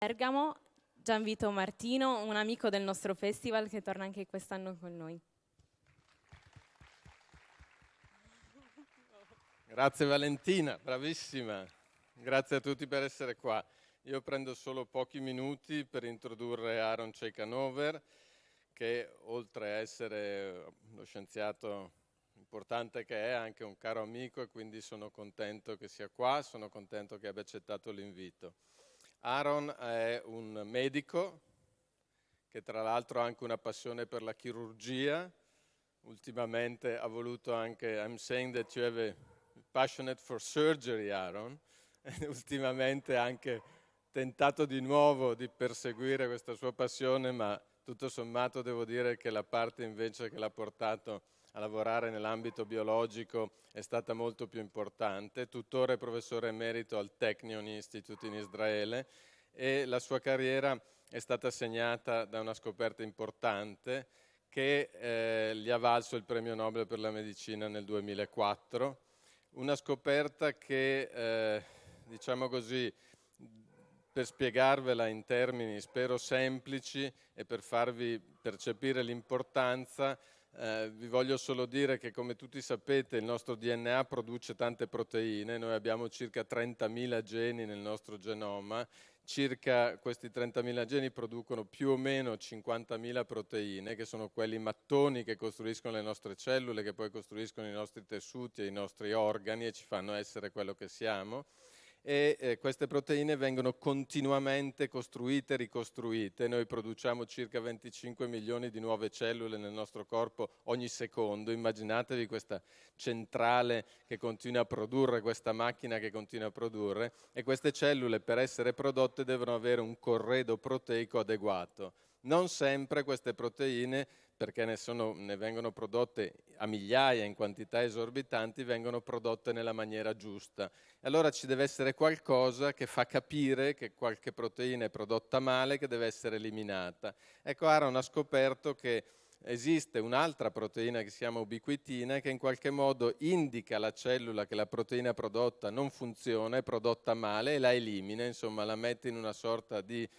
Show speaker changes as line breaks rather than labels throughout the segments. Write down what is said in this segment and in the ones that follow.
Bergamo, Gianvito Martino, un amico del nostro festival che torna anche quest'anno con noi.
Grazie Valentina, bravissima. Grazie a tutti per essere qua. Io prendo solo pochi minuti per introdurre Aaron Ciechanover, che oltre a essere lo scienziato importante che è, anche un caro amico, e quindi sono contento che sia qua, sono contento che abbia accettato l'invito. Aaron è un medico che tra l'altro ha anche una passione per la chirurgia. Ultimamente ha voluto anche, I'm saying that you have a passionate for surgery, Aaron. Ultimamente ha anche tentato di nuovo di perseguire questa sua passione, ma tutto sommato devo dire che la parte invece che l'ha portato a lavorare nell'ambito biologico è stata molto più importante. Tuttora è professore emerito al Technion Institute in Israele e la sua carriera è stata segnata da una scoperta importante che gli ha valso il Premio Nobel per la Medicina nel 2004. Una scoperta che, diciamo così, per spiegarvela in termini spero semplici e per farvi percepire l'importanza, vi voglio solo dire che, come tutti sapete, il nostro DNA produce tante proteine. Noi abbiamo circa 30.000 geni nel nostro genoma. Circa questi 30.000 geni producono più o meno 50.000 proteine, che sono quelli mattoni che costruiscono le nostre cellule, che poi costruiscono i nostri tessuti e i nostri organi e ci fanno essere quello che siamo. E queste proteine vengono continuamente costruite e ricostruite. Noi produciamo circa 25 milioni di nuove cellule nel nostro corpo ogni secondo. Immaginatevi questa centrale che continua a produrre, questa macchina che continua a produrre, e queste cellule per essere prodotte devono avere un corredo proteico adeguato. Non sempre queste proteine, perché ne vengono prodotte a migliaia in quantità esorbitanti, vengono prodotte nella maniera giusta. Allora ci deve essere qualcosa che fa capire che qualche proteina è prodotta male, che deve essere eliminata. Ecco, Aaron ha scoperto che esiste un'altra proteina che si chiama ubiquitina, che in qualche modo indica alla cellula che la proteina prodotta non funziona, è prodotta male, e la elimina, insomma la mette in una sorta di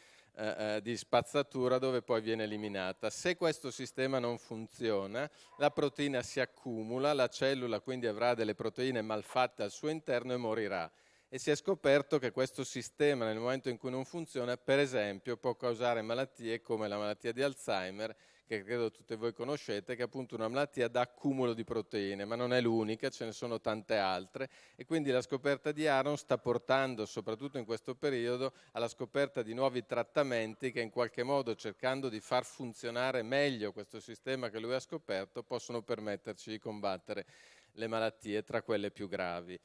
spazzatura dove poi viene eliminata. Se questo sistema non funziona, la proteina si accumula, la cellula quindi avrà delle proteine malfatte al suo interno e morirà. E si è scoperto che questo sistema, nel momento in cui non funziona, per esempio, può causare malattie come la malattia di Alzheimer, che credo tutti voi conoscete, che è appunto una malattia da accumulo di proteine, ma non è l'unica, ce ne sono tante altre, e quindi la scoperta di Aaron sta portando, soprattutto in questo periodo, alla scoperta di nuovi trattamenti che in qualche modo, cercando di far funzionare meglio questo sistema che lui ha scoperto, possono permetterci di combattere le malattie, tra quelle più gravi.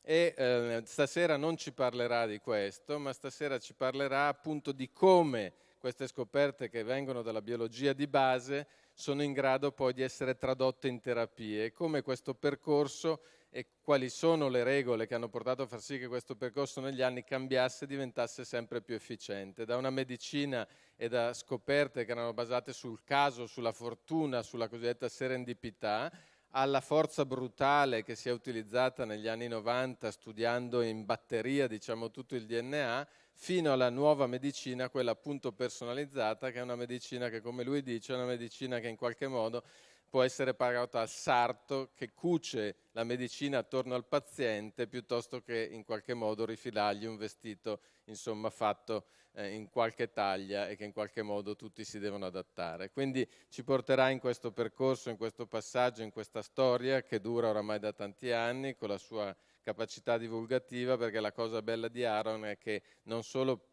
E stasera non ci parlerà di questo, ma stasera ci parlerà appunto di come queste scoperte che vengono dalla biologia di base sono in grado poi di essere tradotte in terapie, come questo percorso e quali sono le regole che hanno portato a far sì che questo percorso negli anni cambiasse e diventasse sempre più efficiente. Da una medicina e da scoperte che erano basate sul caso, sulla fortuna, sulla cosiddetta serendipità, alla forza brutale che si è utilizzata negli anni 90 studiando in batteria, diciamo, tutto il DNA, fino alla nuova medicina, quella appunto personalizzata, che è una medicina che, come lui dice, è una medicina che in qualche modo può essere paragonata al sarto che cuce la medicina attorno al paziente piuttosto che in qualche modo rifilargli un vestito, insomma, fatto in qualche taglia e che in qualche modo tutti si devono adattare. Quindi ci porterà in questo percorso, in questo passaggio, in questa storia che dura oramai da tanti anni, con la sua capacità divulgativa, perché la cosa bella di Aaron è che non solo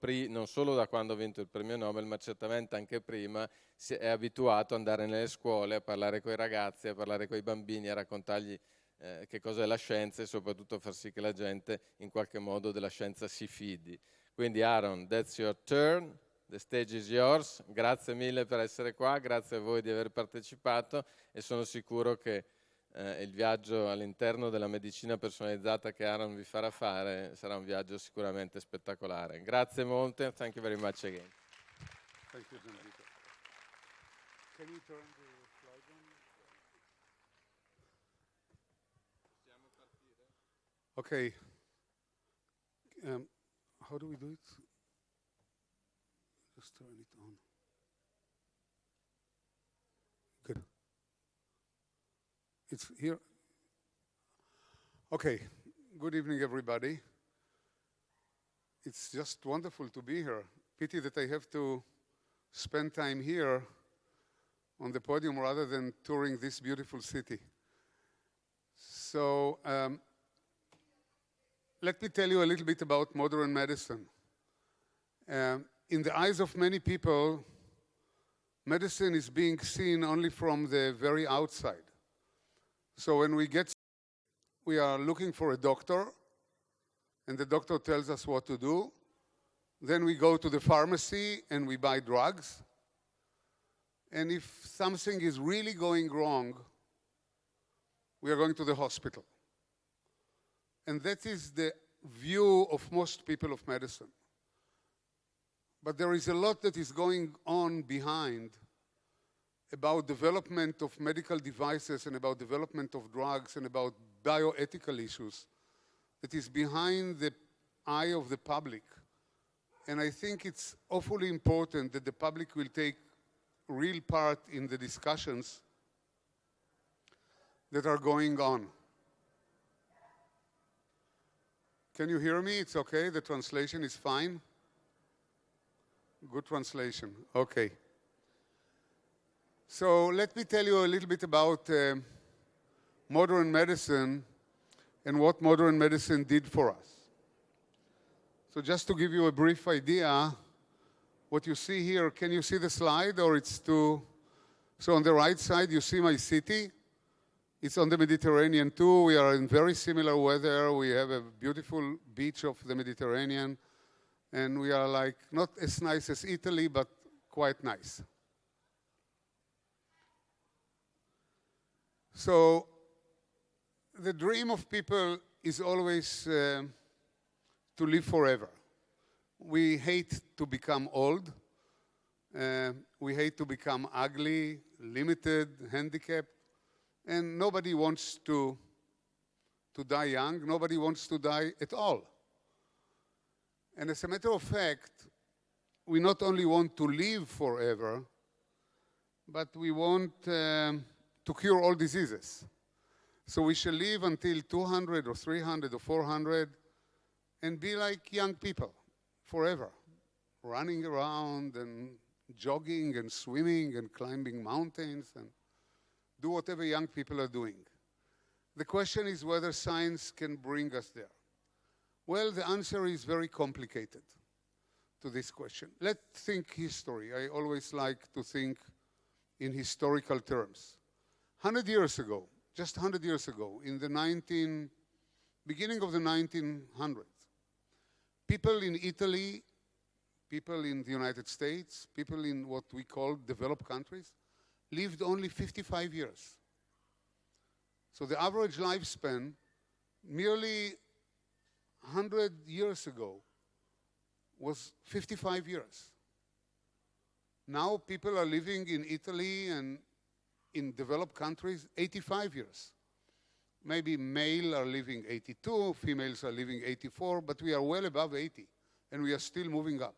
da quando ha vinto il premio Nobel, ma certamente anche prima, si è abituato ad andare nelle scuole, a parlare con i ragazzi, a parlare con i bambini, a raccontargli che cos'è la scienza e soprattutto a far sì che la gente in qualche modo della scienza si fidi. Quindi Aaron, that's your turn, the stage is yours, grazie mille per essere qua, grazie a voi di aver partecipato e sono sicuro che il viaggio all'interno della medicina personalizzata che Aaron vi farà fare sarà un viaggio sicuramente spettacolare. Grazie molte, thank you very much again.
Thank you, Gianvito. Can you turn the slide on?
Possiamo partire?
Okay. How do we do it? just turn it on. Good. It's here. Okay. Good evening, everybody. It's just wonderful to be here. Pity that I have to spend time here on the podium rather than touring this beautiful city. So let me tell you a little bit about modern medicine. In the eyes of many people, medicine is being seen only from the very outside. So when we are looking for a doctor, and the doctor tells us what to do. Then we go to the pharmacy and we buy drugs. And if something is really going wrong, we are going to the hospital. And that is the view of most people of medicine. But there is a lot that is going on behind about development of medical devices and about development of drugs and about bioethical issues that is behind the eye of the public. And I think it's awfully important that the public will take real part in the discussions that are going on. Can you hear me? It's okay? The translation is fine? Good translation. Okay. So let me tell you a little bit about modern medicine and what modern medicine did for us. So just to give you a brief idea, what you see here, can you see the slide or it's too... So on the right side, you see my city. It's on the Mediterranean too. We are in very similar weather. We have a beautiful beach of the Mediterranean. And we are like, not as nice as Italy, but quite nice. So the dream of people is always to live forever. We hate to become old. We hate to become ugly, limited, handicapped. And nobody wants to die young. Nobody wants to die at all. And as a matter of fact, we not only want to live forever, but we want to cure all diseases. So we shall live until 200 or 300 or 400 and be like young people forever, running around and jogging and swimming and climbing mountains and do whatever young people are doing. The question is whether science can bring us there. Well, the answer is very complicated to this question. Let's think history. I always like to think in historical terms. 100 years ago, just 100 years ago, in the beginning of the 1900s, people in Italy, people in the United States, people in what we call developed countries, lived only 55 years. So the average lifespan, merely 100 years ago, was 55 years. Now people are living in Italy and in developed countries 85 years. Maybe male are living 82, females are living 84, but we are well above 80, and we are still moving up.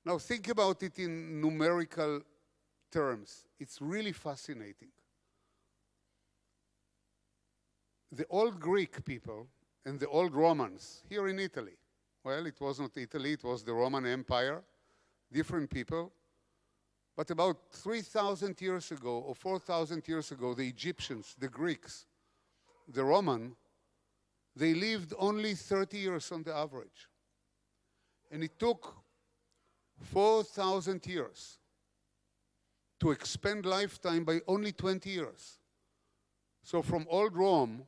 Now think about it in numerical terms. It's really fascinating. The old Greek people and the old Romans here in Italy, well, it was not Italy, it was the Roman Empire, different people. But about 3,000 years ago or 4,000 years ago, the Egyptians, the Greeks, the Roman, they lived only 30 years on the average. And it took 4,000 years to expand lifetime by only 20 years. So from old Rome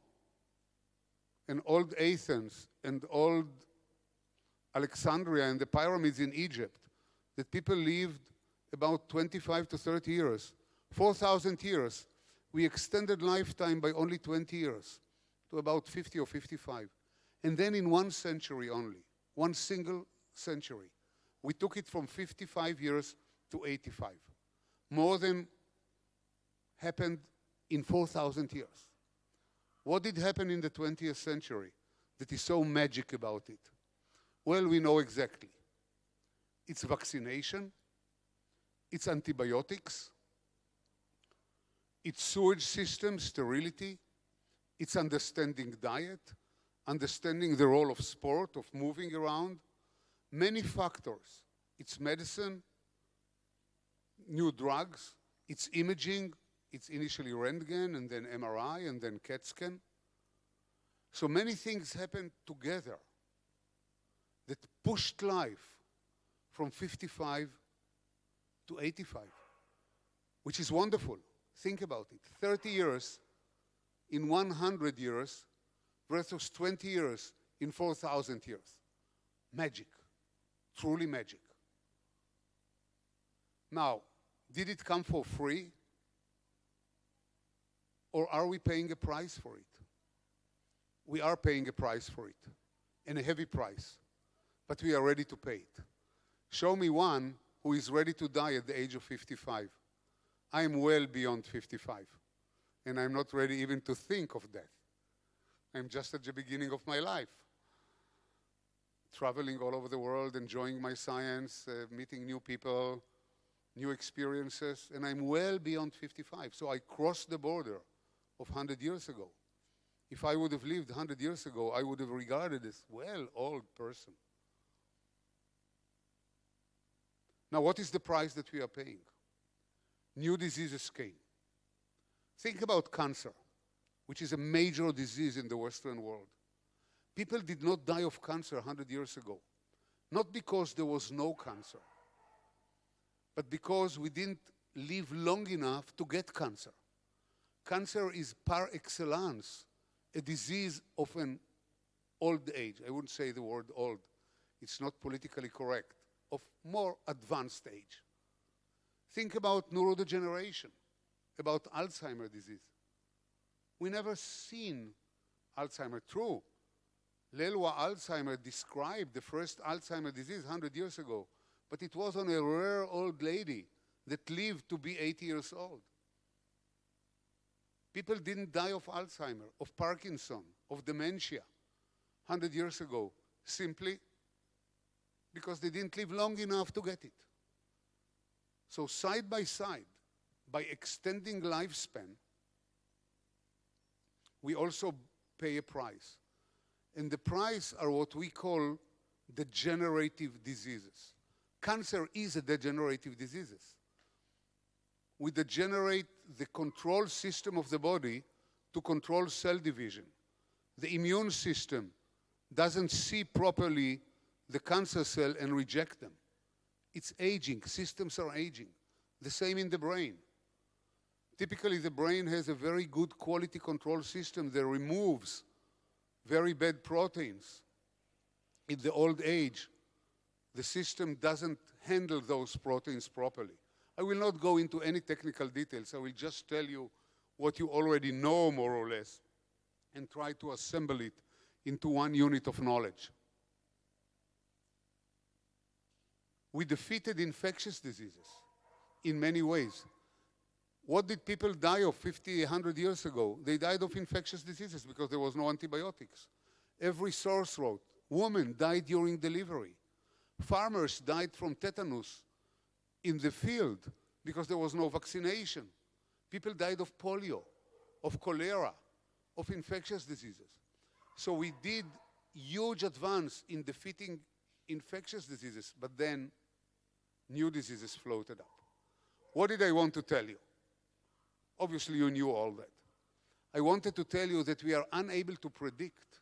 and old Athens and old Alexandria and the pyramids in Egypt, that people lived about 25 to 30 years. 4,000 years, we extended lifetime by only 20 years to about 50 or 55. And then in 1 century only, one single century, we took it from 55 years to 85. More than happened in 4,000 years. What did happen in the 20th century that is so magic about it? Well, we know exactly. It's vaccination. It's antibiotics. It's sewage system, sterility. It's understanding diet, understanding the role of sport, of moving around. Many factors. It's medicine, new drugs. It's imaging. It's initially Röntgen, and then MRI, and then CAT scan. So many things happen together that pushed life from 55 to 85, which is wonderful. Think about it. 30 years in 100 years versus 20 years in 4,000 years. Magic. Truly magic. Now, did it come for free? Or are we paying a price for it? We are paying a price for it, and a heavy price, but we are ready to pay it. Show me one who is ready to die at the age of 55. I am well beyond 55, and I'm not ready even to think of death. I'm just at the beginning of my life, traveling all over the world, enjoying my science, meeting new people, new experiences, and I'm well beyond 55. So I crossed the border of 100 years ago. If I would have lived 100 years ago, I would have regarded as, well, old person. Now, what is the price that we are paying? New diseases came. Think about cancer, which is a major disease in the Western world. People did not die of cancer 100 years ago, not because there was no cancer, but because we didn't live long enough to get cancer. Cancer is par excellence a disease of an old age. I wouldn't say the word old. It's not politically correct. Of more advanced age. Think about neurodegeneration, about Alzheimer's disease. We never seen Alzheimer. True. Lewa Alzheimer described the first Alzheimer's disease 100 years ago, but it was on a rare old lady that lived to be 80 years old. People didn't die of Alzheimer, of Parkinson, of dementia 100 years ago, simply because they didn't live long enough to get it. So side by side, by extending lifespan, we also pay a price. And the price are what we call degenerative diseases. Cancer is a degenerative disease. We degenerate the control system of the body to control cell division. The immune system doesn't see properly the cancer cell and reject them. It's aging. Systems are aging. The same in the brain. Typically, the brain has a very good quality control system that removes very bad proteins. In the old age, the system doesn't handle those proteins properly. I will not go into any technical details. I will just tell you what you already know, more or less, and try to assemble it into one unit of knowledge. We defeated infectious diseases in many ways. What did people die of 50, 100 years ago? They died of infectious diseases because there was no antibiotics. Every sore throat. Women died during delivery. Farmers died from tetanus in the field because there was no vaccination. People died of polio, of cholera, of infectious diseases. So we did huge advance in defeating infectious diseases, but then new diseases floated up. What did I want to tell you? Obviously, you knew all that. I wanted to tell you that we are unable to predict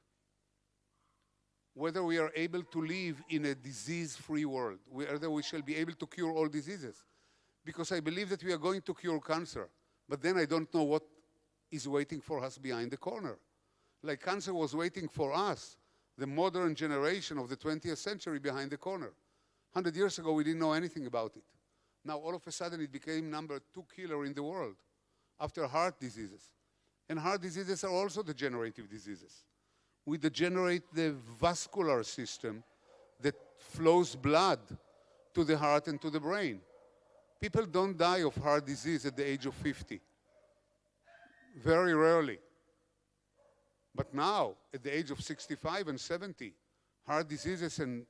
whether we are able to live in a disease-free world, whether we shall be able to cure all diseases. Because I believe that we are going to cure cancer, but then I don't know what is waiting for us behind the corner. Like cancer was waiting for us, the modern generation of the 20th century, behind the corner. 100 years ago, we didn't know anything about it. Now, all of a sudden, it became number 2 killer in the world after heart diseases. And heart diseases are also degenerative diseases. We degenerate the vascular system that flows blood to the heart and to the brain. People don't die of heart disease at the age of 50. Very rarely. But now, at the age of 65 and 70, heart diseases and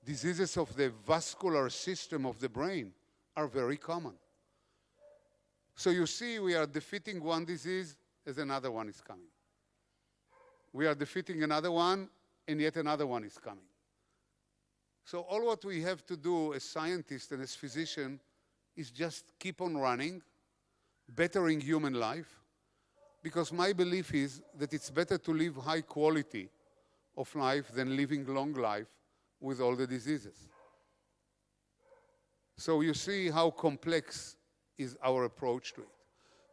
diseases of the vascular system of the brain are very common. So you see, we are defeating one disease as another one is coming. We are defeating another one, and yet another one is coming. So all what we have to do as scientists and as physicians is just keep on running, bettering human life, because my belief is that it's better to live high quality of life than living long life with all the diseases. So you see how complex is our approach to it.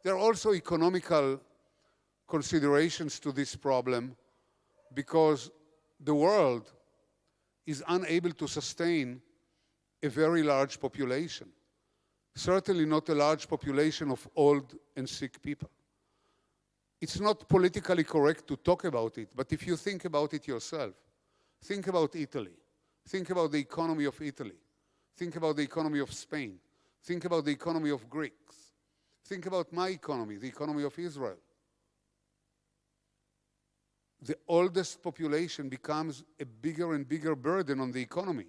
There are also economical considerations to this problem because the world is unable to sustain a very large population. Certainly not a large population of old and sick people. It's not politically correct to talk about it, but if you think about it yourself, think about Italy. Think about the economy of Italy. Think about the economy of Spain. Think about the economy of Greeks. Think about my economy, the economy of Israel. The oldest population becomes a bigger and bigger burden on the economy,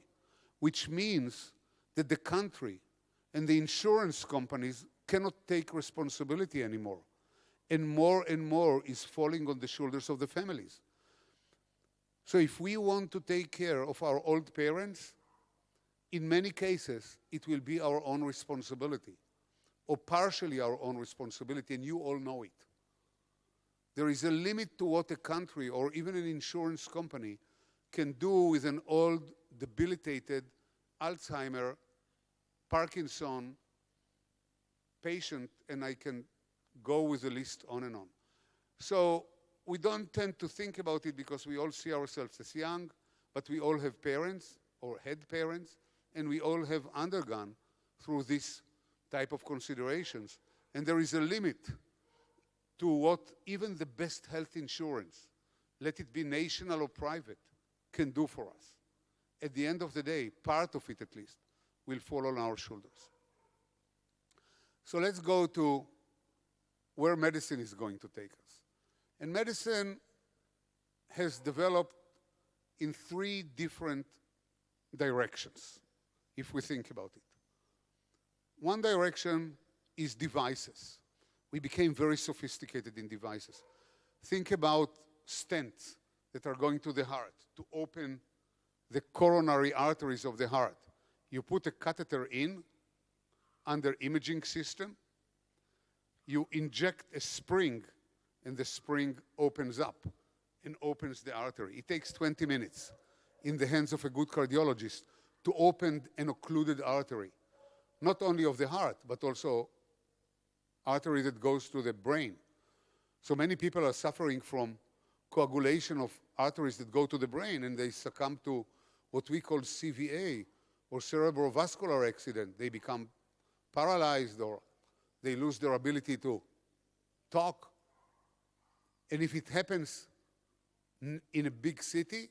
which means that the country and the insurance companies cannot take responsibility anymore. And more is falling on the shoulders of the families. So if we want to take care of our old parents, in many cases, it will be our own responsibility, or partially our own responsibility, and you all know it. There is a limit to what a country or even an insurance company can do with an old, debilitated Alzheimer, Parkinson patient, and I can go with the list on and on. So we don't tend to think about it because we all see ourselves as young, but we all have parents or had parents, and we all have undergone through this type of considerations. And there is a limit to what even the best health insurance, let it be national or private, can do for us. At the end of the day, part of it at least, will fall on our shoulders. So let's go to where medicine is going to take us. And medicine has developed in 3 different directions, if we think about it. One direction is devices. We became very sophisticated in devices. Think about stents that are going to the heart to open the coronary arteries of the heart. You put a catheter in under imaging system, you inject a spring, and the spring opens up and opens the artery. It takes 20 minutes in the hands of a good cardiologist to open an occluded artery, not only of the heart, but also artery that goes to the brain. So many people are suffering from coagulation of arteries that go to the brain, and they succumb to what we call CVA, or cerebrovascular accident. They become paralyzed, or they lose their ability to talk. And if it happens in a big city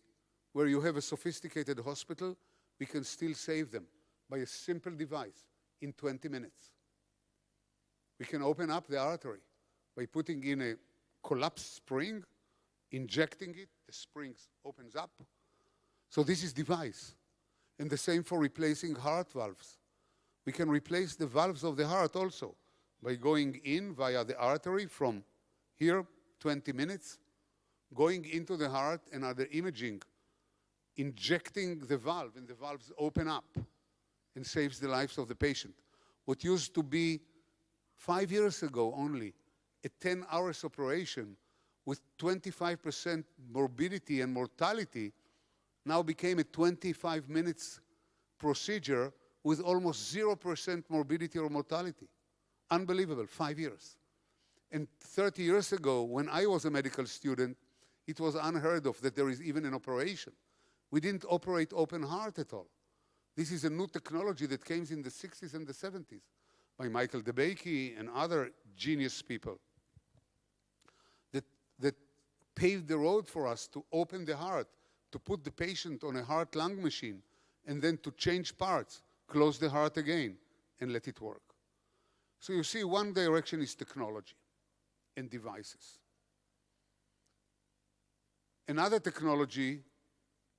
where you have a sophisticated hospital, we can still save them by a simple device in 20 minutes. We can open up the artery by putting in a collapsed spring, injecting it, the spring opens up. So this is device. And the same for replacing heart valves. We can replace the valves of the heart also by going in via the artery from here, 20 minutes, going into the heart and under imaging, injecting the valve, and the valves open up and saves the lives of the patient. What used to be 5 years ago only a 10-hour operation with 25% morbidity and mortality now became a 25 minutes procedure with almost 0% morbidity or mortality. Unbelievable, 5 years. And 30 years ago, when I was a medical student, it was unheard of that there is even an operation. We didn't operate open heart at all. This is a new technology that came in the 60s and the 70s by Michael DeBakey and other genius people that paved the road for us to open the heart, to put the patient on a heart-lung machine, and then to change parts, close the heart again, and let it work. So you see, one direction is technology and devices. Another technology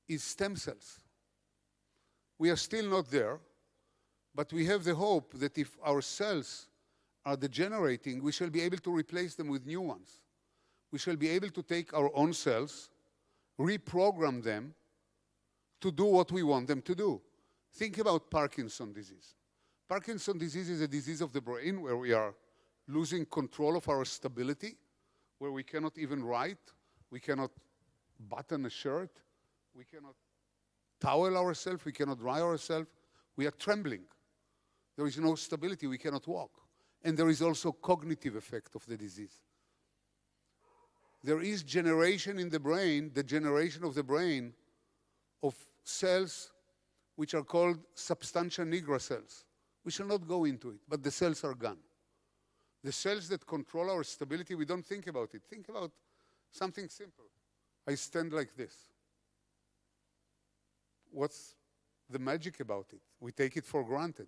is stem cells. We are still not there, but we have the hope that if our cells are degenerating, we shall be able to replace them with new ones. We shall be able to take our own cells, reprogram them to do what we want them to do. Think about Parkinson's disease. Parkinson's disease is a disease of the brain where we are losing control of our stability, where we cannot even write, we cannot button a shirt, we cannot towel ourselves, we cannot dry ourselves, we are trembling. There is no stability, we cannot walk. And there is also cognitive effect of the disease. There is generation in the brain, the generation of the brain of cells which are called substantia nigra cells. We shall not go into it, but the cells are gone. The cells that control our stability, we don't think about it. Think about something simple. I stand like this. What's the magic about it? We take it for granted.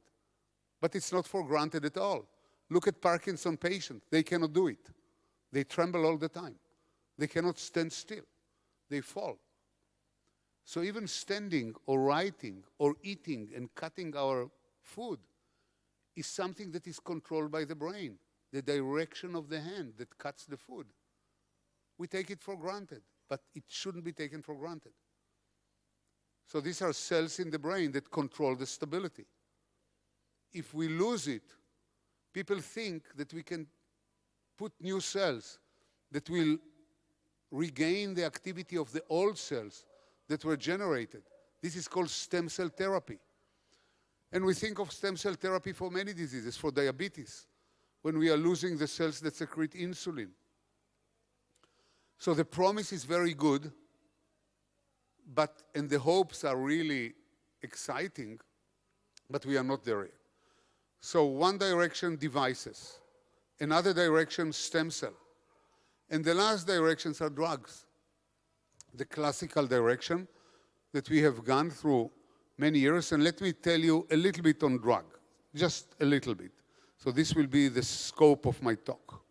But it's not for granted at all. Look at Parkinson's patients. They cannot do it. They tremble all the time. They cannot stand still. They fall. So even standing or writing or eating and cutting our food is something that is controlled by the brain, the direction of the hand that cuts the food. We take it for granted, but it shouldn't be taken for granted. So these are cells in the brain that control the stability. If we lose it, people think that we can put new cells that will regain the activity of the old cells that were generated. This is called stem cell therapy. And we think of stem cell therapy for many diseases, for diabetes, when we are losing the cells that secrete insulin. So the promise is very good, and the hopes are really exciting, but we are not there yet. So one direction, devices. Another direction, stem cell. And the last directions are drugs. The classical direction that we have gone through many years. And let me tell you a little bit on drug, just a little bit. So this will be the scope of my talk.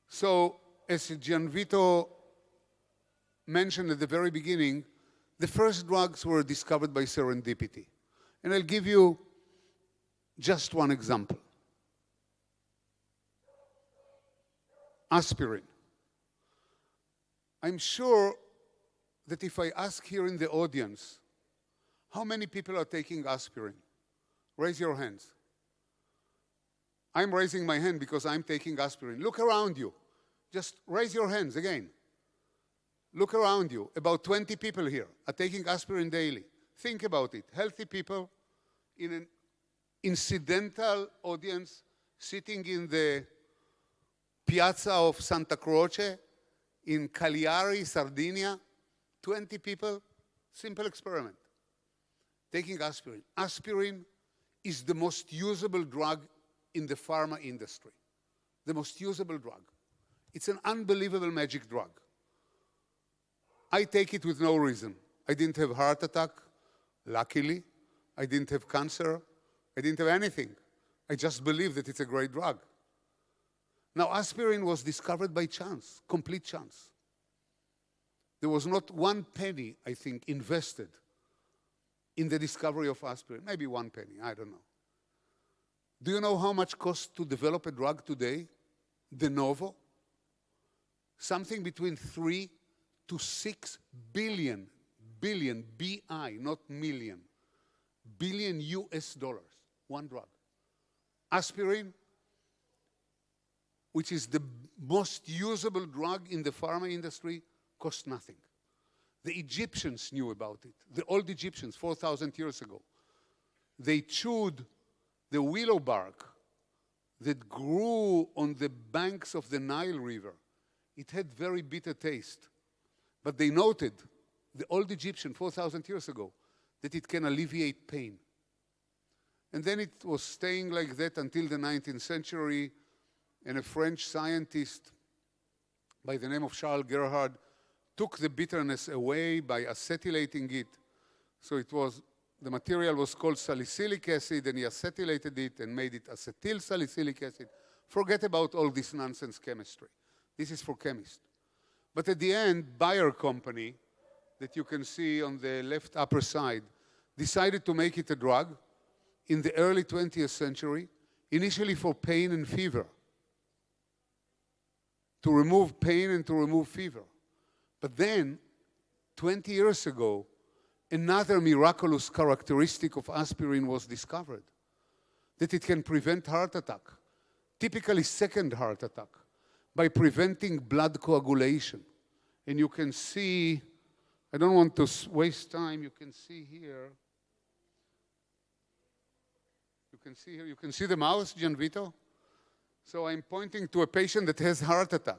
So as Gianvito mentioned at the very beginning, the first drugs were discovered by serendipity. And I'll give you just one example. Aspirin. I'm sure that if I ask here in the audience, how many people are taking aspirin? Raise your hands. I'm raising my hand because I'm taking aspirin. Look around you. Just raise your hands again. Look around you. About 20 people here are taking aspirin daily. Think about it. Healthy people in an incidental audience sitting in the piazza of Santa Croce in Cagliari, Sardinia. 20 people, simple experiment. Taking aspirin. Aspirin is the most usable drug in the pharma industry. The most usable drug. It's an unbelievable magic drug. I take it with no reason. I didn't have a heart attack, luckily. I didn't have cancer. I didn't have anything. I just believe that it's a great drug. Now, aspirin was discovered by chance, complete chance. There was not one penny, I think, invested in the discovery of aspirin. Maybe 1 penny, I don't know. Do you know how much costs to develop a drug today? De novo? Something between 3 to 6 billion, B-I, not million, billion US dollars, one drug. Aspirin, which is the most usable drug in the pharma industry, costs nothing. The Egyptians knew about it. The old Egyptians, 4,000 years ago. They chewed the willow bark that grew on the banks of the Nile River. It had very bitter taste. But they noted, the old Egyptian, 4,000 years ago, that it can alleviate pain. And then it was staying like that until the 19th century, and a French scientist by the name of Charles Gerhard took the bitterness away by acetylating it. So it was, the material was called salicylic acid, and he acetylated it and made it acetyl salicylic acid. Forget about all this nonsense chemistry. This is for chemists. But at the end, Bayer company, that you can see on the left upper side, decided to make it a drug in the early 20th century, initially for pain and fever, to remove pain and to remove fever. But then, 20 years ago, another miraculous characteristic of aspirin was discovered, that it can prevent heart attack, typically second heart attack, by preventing blood coagulation. And you can see, I don't want to waste time, you can see here, you can see the mouse, Gianvito? So I'm pointing to a patient that has heart attack.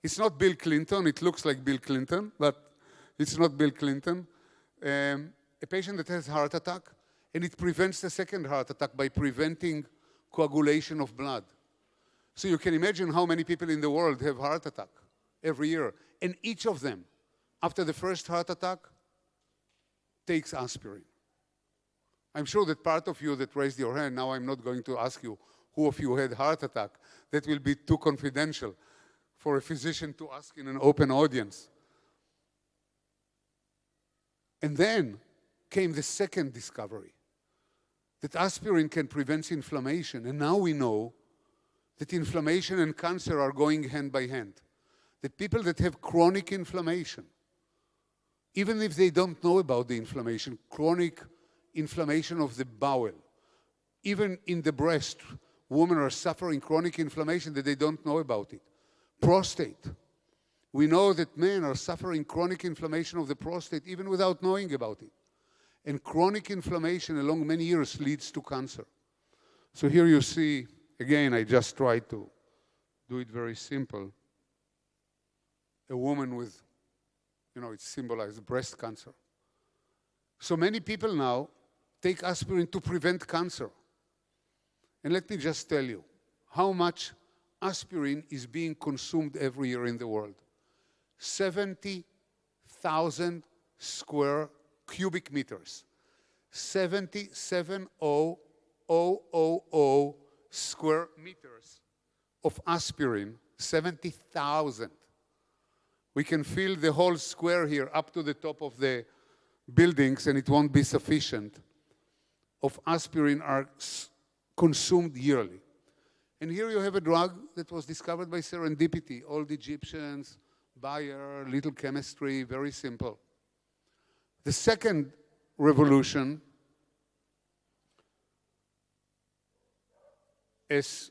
It's not Bill Clinton, it looks like Bill Clinton, but it's not Bill Clinton. A patient that has heart attack, and it prevents the second heart attack by preventing coagulation of blood. So you can imagine how many people in the world have heart attack every year. And each of them, after the first heart attack, takes aspirin. I'm sure that part of you that raised your hand, now I'm not going to ask you who of you had heart attack. That will be too confidential for a physician to ask in an open audience. And then came the second discovery, that aspirin can prevent inflammation. And now we know that inflammation and cancer are going hand by hand. That people that have chronic inflammation, even if they don't know about the inflammation, chronic inflammation of the bowel, even in the breast, women are suffering chronic inflammation that they don't know about it. Prostate. We know that men are suffering chronic inflammation of the prostate even without knowing about it. And chronic inflammation along many years leads to cancer. So here you see, again, I just tried to do it very simple. A woman with, it symbolizes breast cancer. So many people now take aspirin to prevent cancer. And let me just tell you how much aspirin is being consumed every year in the world. 70,000 square cubic meters. 77,000 square meters of aspirin. 70,000. We can fill the whole square here up to the top of the buildings, and it won't be sufficient, of aspirin are consumed yearly. And here you have a drug that was discovered by serendipity. Old Egyptians, Bayer, little chemistry, very simple. The second revolution, as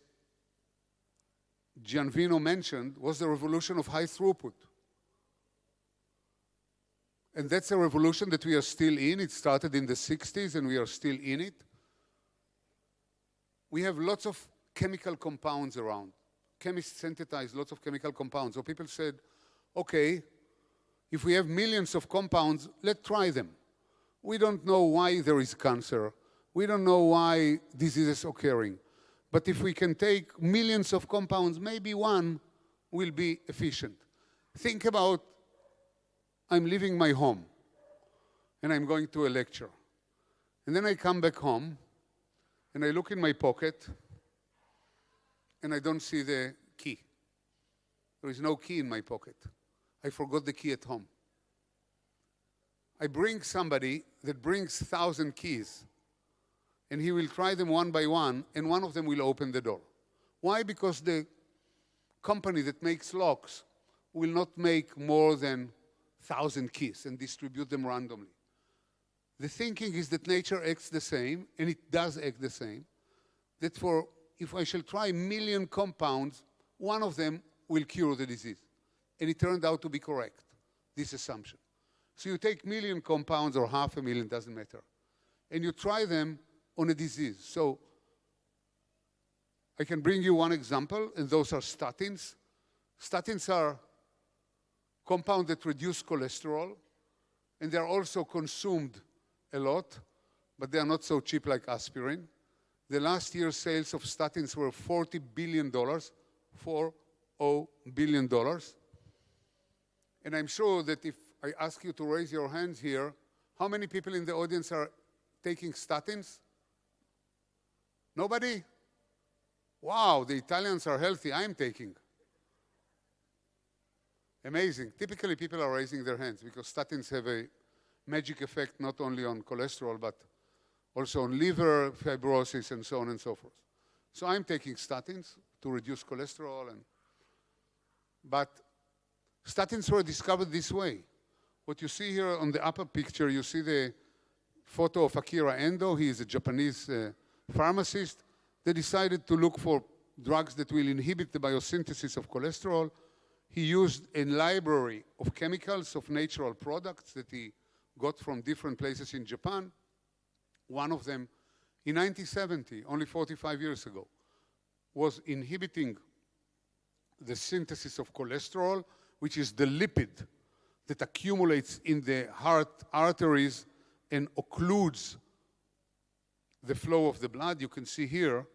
Gianvino mentioned, was the revolution of high throughput. And that's a revolution that we are still in. It started in the 60s, and we are still in it. We have lots of chemical compounds around. Chemists synthesize lots of chemical compounds. So people said, okay, if we have millions of compounds, let's try them. We don't know why there is cancer. We don't know why disease is occurring. But if we can take millions of compounds, maybe one will be efficient. Think about, I'm leaving my home, and I'm going to a lecture. And then I come back home, and I look in my pocket, and I don't see the key. There is no key in my pocket. I forgot the key at home. I bring somebody that brings 1,000 keys, and he will try them one by one, and one of them will open the door. Why? Because the company that makes locks will not make more than 1,000 keys and distribute them randomly. The thinking is that nature acts the same, and it does act the same, that if I shall try 1 million compounds, one of them will cure the disease. And it turned out to be correct, this assumption. So you take 1 million compounds or 500,000, doesn't matter, and you try them on a disease. So I can bring you one example, and those are statins. Statins are compounds that reduce cholesterol, and they're also consumed a lot, but they are not so cheap like aspirin. The last year's sales of statins were $40 billion, $40 billion. And I'm sure that if I ask you to raise your hands here, how many people in the audience are taking statins? Nobody? Wow, the Italians are healthy, I'm taking. Amazing. Typically, people are raising their hands because statins have a magic effect not only on cholesterol, but also on liver fibrosis and so on and so forth. So I'm taking statins to reduce cholesterol. But statins were discovered this way. What you see here on the upper picture, you see the photo of Akira Endo. He is a Japanese pharmacist. They decided to look for drugs that will inhibit the biosynthesis of cholesterol. He used a library of chemicals, of natural products that he got from different places in Japan. One of them, in 1970, only 45 years ago, was inhibiting the synthesis of cholesterol, which is the lipid that accumulates in the heart arteries and occludes the flow of the blood. You can see here.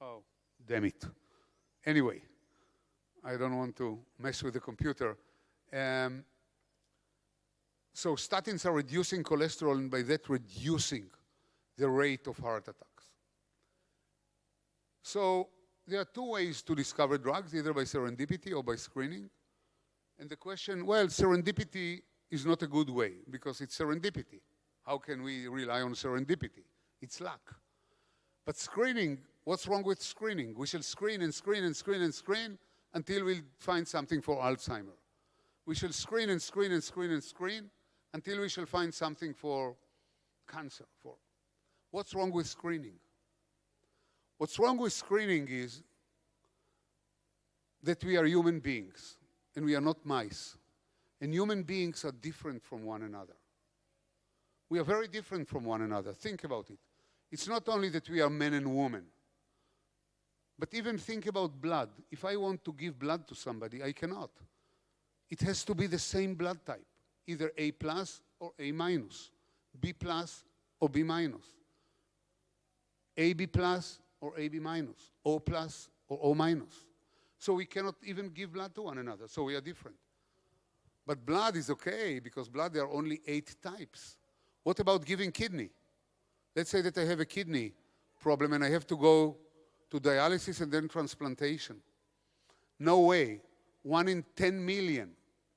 Oh, damn it. Anyway, I don't want to mess with the computer. So statins are reducing cholesterol and by that reducing the rate of heart attacks. So there are two ways to discover drugs, either by serendipity or by screening. And the question, well, serendipity is not a good way because it's serendipity. How can we rely on serendipity? It's luck. But screening, what's wrong with screening? We shall screen and screen and screen and screen until we find something for Alzheimer. We shall screen and screen and screen and screen until we shall find something for cancer. What's wrong with screening? What's wrong with screening is that we are human beings and we are not mice. And human beings are different from one another. We are very different from one another. Think about it. It's not only that we are men and women, but even think about blood. If I want to give blood to somebody, I cannot. It has to be the same blood type, either A plus or A minus, B plus or B minus, AB plus or AB minus, O plus or O minus. So we cannot even give blood to one another, so we are different. But blood is okay, because blood, there are only 8 types. What about giving kidney? Let's say that I have a kidney problem and I have to go to dialysis and then transplantation. No way. 1 in 10 million.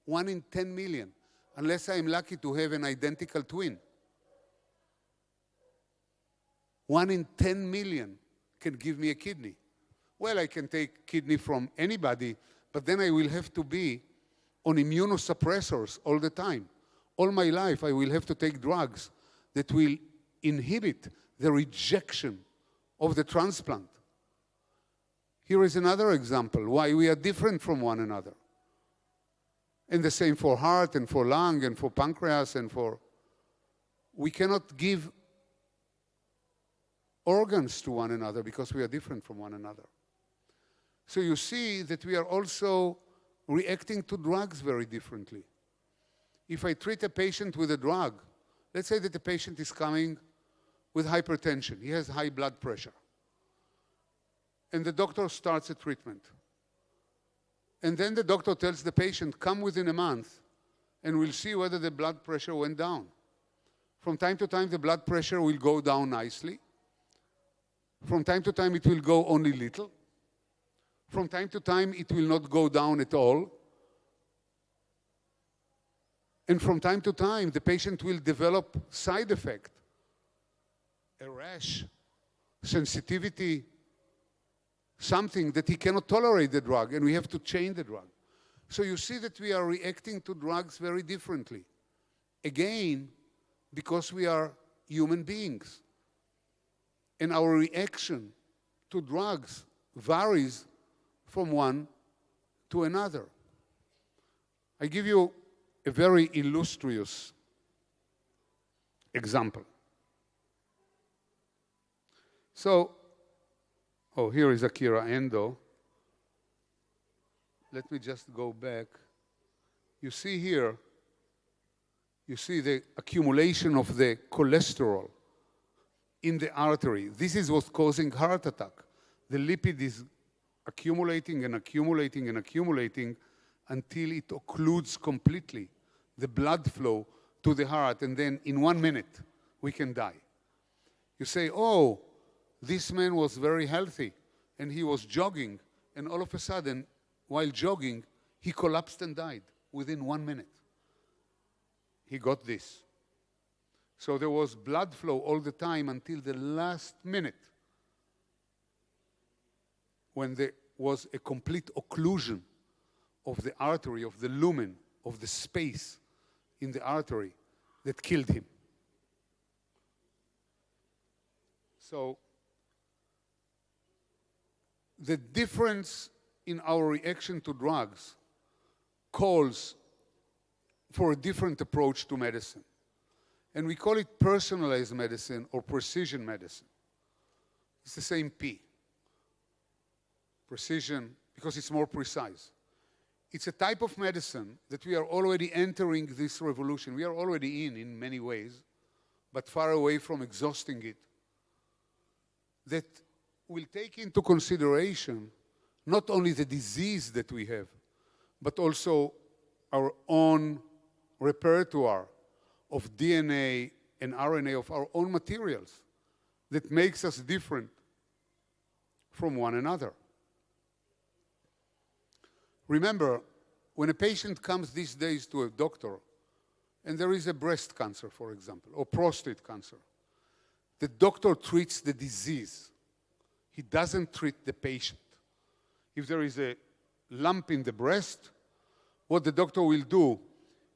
1 in 10 million. Unless I'm lucky to have an identical twin. 1 in 10 million can give me a kidney. Well, I can take kidney from anybody, but then I will have to be on immunosuppressors all the time. All my life, I will have to take drugs that will inhibit the rejection of the transplant. Here is another example why we are different from one another. And the same for heart and for lung and for pancreas and for... We cannot give organs to one another because we are different from one another. So you see that we are also reacting to drugs very differently. If I treat a patient with a drug, let's say that the patient is coming with hypertension. He has high blood pressure. And the doctor starts a treatment. And then the doctor tells the patient, come within a month, and we'll see whether the blood pressure went down. From time to time, the blood pressure will go down nicely. From time to time, it will go only little. From time to time, it will not go down at all. And from time to time, the patient will develop side effect, a rash, sensitivity, something that he cannot tolerate the drug, and we have to change the drug. So you see that we are reacting to drugs very differently. Again, because we are human beings. And our reaction to drugs varies from one to another. I give you a very illustrious example. So, here is Akira Endo. Let me just go back. You see here, you see the accumulation of the cholesterol in the artery. This is what's causing heart attack. The lipid is accumulating and accumulating and accumulating until it occludes completely the blood flow to the heart. And then in 1 minute, we can die. You say, oh, this man was very healthy, and he was jogging, and all of a sudden, while jogging, he collapsed and died within 1 minute. He got this. So there was blood flow all the time until the last minute, when there was a complete occlusion of the artery, of the lumen, of the space in the artery that killed him. So the difference in our reaction to drugs calls for a different approach to medicine. And we call it personalized medicine or precision medicine. It's the same P. Precision, because it's more precise. It's a type of medicine that we are already entering this revolution. We are already in many ways, but far away from exhausting it. That will take into consideration not only the disease that we have, but also our own repertoire of DNA and RNA, of our own materials, that makes us different from one another. Remember, when a patient comes these days to a doctor, and there is a breast cancer, for example, or prostate cancer, the doctor treats the disease. He doesn't treat the patient. If there is a lump in the breast, what the doctor will do,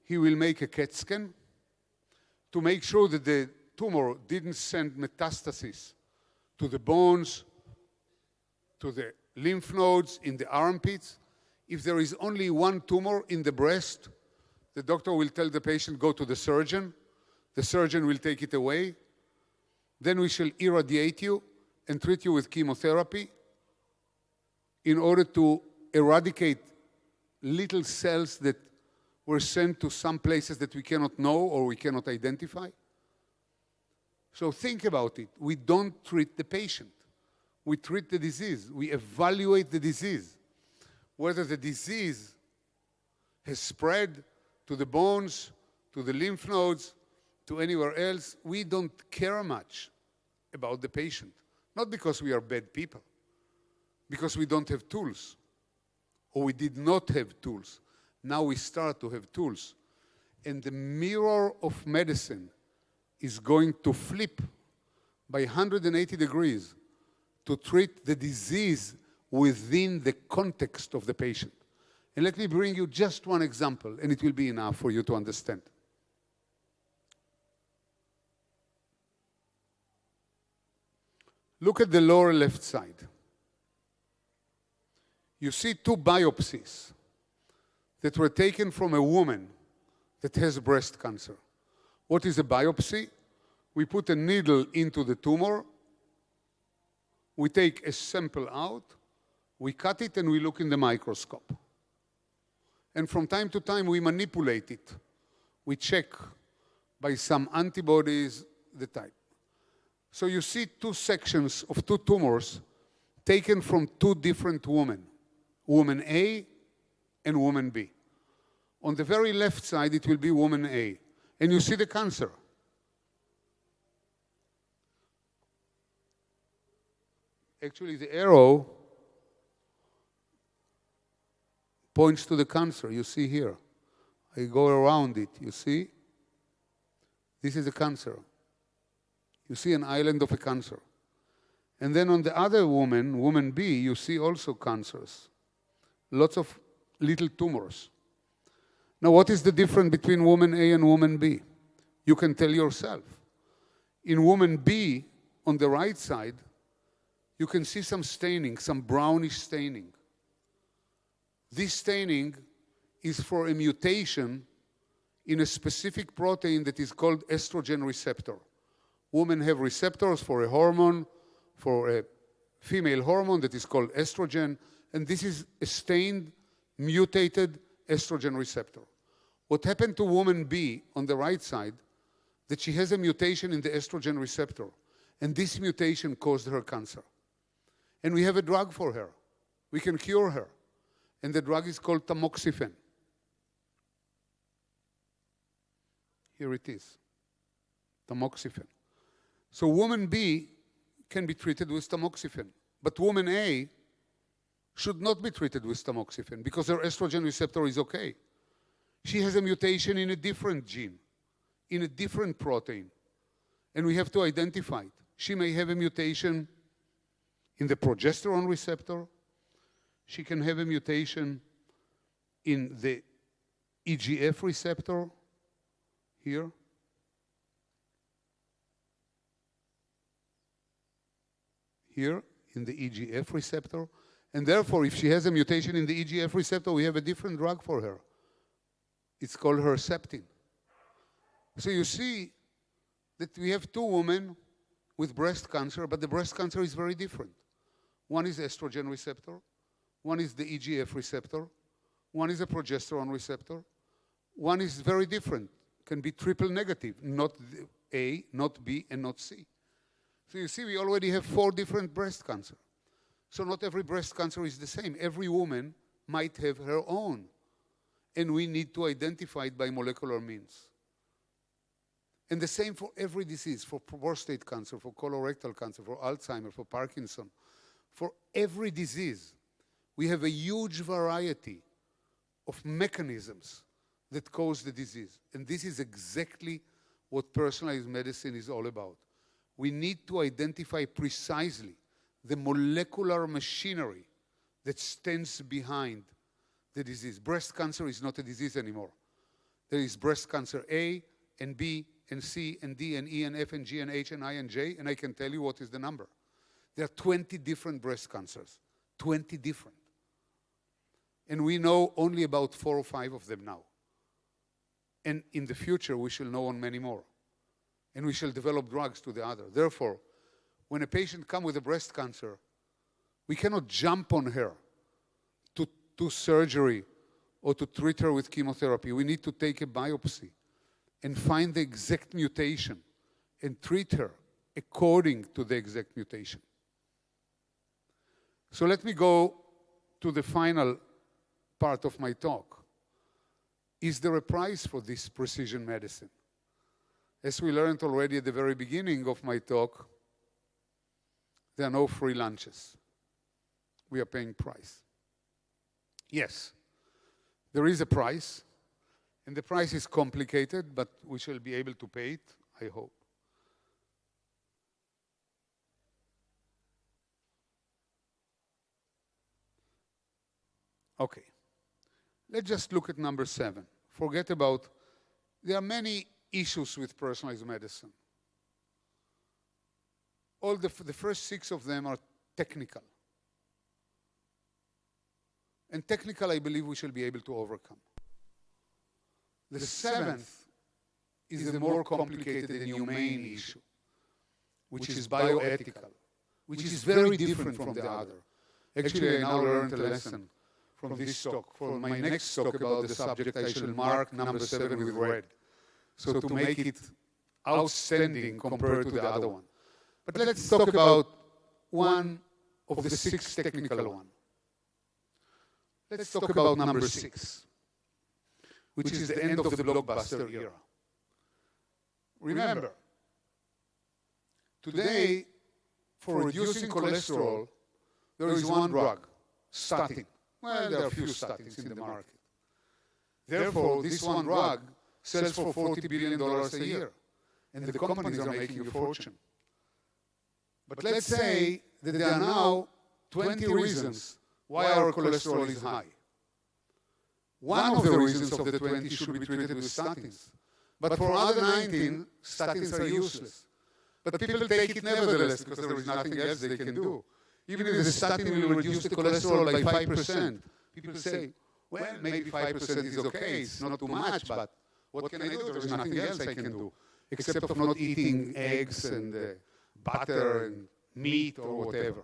he will make a CAT scan to make sure that the tumor didn't send metastasis to the bones, to the lymph nodes, in the armpits. If there is only one tumor in the breast, the doctor will tell the patient, go to the surgeon. The surgeon will take it away. Then we shall irradiate you and treat you with chemotherapy in order to eradicate little cells that were sent to some places that we cannot know or we cannot identify. So think about it. We don't treat the patient. We treat the disease. We evaluate the disease. Whether the disease has spread to the bones, to the lymph nodes, to anywhere else, we don't care much about the patient. Not because we are bad people, because we don't have tools, or we did not have tools. Now we start to have tools. And the mirror of medicine is going to flip by 180 degrees to treat the disease within the context of the patient. And let me bring you just one example, and it will be enough for you to understand. Look at the lower left side. You see two biopsies that were taken from a woman that has breast cancer. What is a biopsy? We put a needle into the tumor, we take a sample out, we cut it, and we look in the microscope. And from time to time, we manipulate it. We check by some antibodies the type. So you see two sections of two tumors taken from two different women, woman A and woman B. On the very left side, it will be woman A. And you see the cancer. Actually, the arrow points to the cancer. You see here. I go around it. You see? This is a cancer. You see an island of a cancer. And then on the other woman, woman B, you see also cancers. Lots of little tumors. Now, what is the difference between woman A and woman B? You can tell yourself. In woman B, on the right side, you can see some staining, some brownish staining. This staining is for a mutation in a specific protein that is called estrogen receptor. Women have receptors for a hormone, for a female hormone that is called estrogen, and this is a stained, mutated estrogen receptor. What happened to woman B on the right side, that she has a mutation in the estrogen receptor, and this mutation caused her cancer. And we have a drug for her. We can cure her. And the drug is called tamoxifen. So woman B can be treated with tamoxifen, but woman A should not be treated with tamoxifen because her estrogen receptor is okay. She has a mutation in a different gene, in a different protein, and we have to identify it. She may have a mutation in the progesterone receptor. She can have a mutation in the EGF receptor here. Here in the EGF receptor. And therefore, if she has a mutation in the EGF receptor, we have a different drug for her. It's called Herceptin. So you see that we have two women with breast cancer, but the breast cancer is very different. One is estrogen receptor, one is the EGF receptor, one is a progesterone receptor, one is very different, can be triple negative, not A, not B, and not C. So you see, we already have 4 different breast cancer. So not every breast cancer is the same. Every woman might have her own, and we need to identify it by molecular means. And the same for every disease, for prostate cancer, for colorectal cancer, for Alzheimer's, for Parkinson. For every disease, we have a huge variety of mechanisms that cause the disease. And this is exactly what personalized medicine is all about. We need to identify precisely the molecular machinery that stands behind the disease. Breast cancer is not a disease anymore. There is breast cancer A and B and C and D and E and F and G and H and I and J, and I can tell you what is the number. There are 20 different breast cancers, 20 different. And we know only about 4 or 5 of them now. And in the future, we shall know on many more. And we shall develop drugs to the other. Therefore, when a patient comes with a breast cancer, we cannot jump on her to do surgery or to treat her with chemotherapy. We need to take a biopsy and find the exact mutation and treat her according to the exact mutation. So let me go to the final part of my talk. Is there a price for this precision medicine? As we learned already at the very beginning of my talk, there are no free lunches. We are paying price. Yes, there is a price, and the price is complicated, but we shall be able to pay it, I hope. Okay, let's just look at number 7. Forget about, there are many issues with personalized medicine. All the first 6 of them are technical. And technical, I believe we shall be able to overcome. The 7th is the more complicated and humane issue, which is bioethical, which is very different from the other. Actually, I now learned a lesson from this talk. For my next talk about the subject, I shall mark number 7 with red. So to make it outstanding compared to the other one. But let's talk about one of the 6 technical ones. Let's talk about number 6, which is the end of the blockbuster era. Remember, today, for reducing cholesterol, there is one drug, statin. Well, there are a few statins in the market. Therefore, this one drug sells for $40 billion a year, and the companies are making a fortune. But let's say that there are now 20 reasons why our cholesterol is high. One of the reasons of the 20 should be treated with statins. But for other 19, statins are useless. But people take it nevertheless because there is nothing else they can do. Even if the statin will reduce the cholesterol by 5%, people say, well, maybe 5% is okay, it's not too much, but what can I do? There is nothing else I can do, except of not eating eggs and butter and meat or whatever.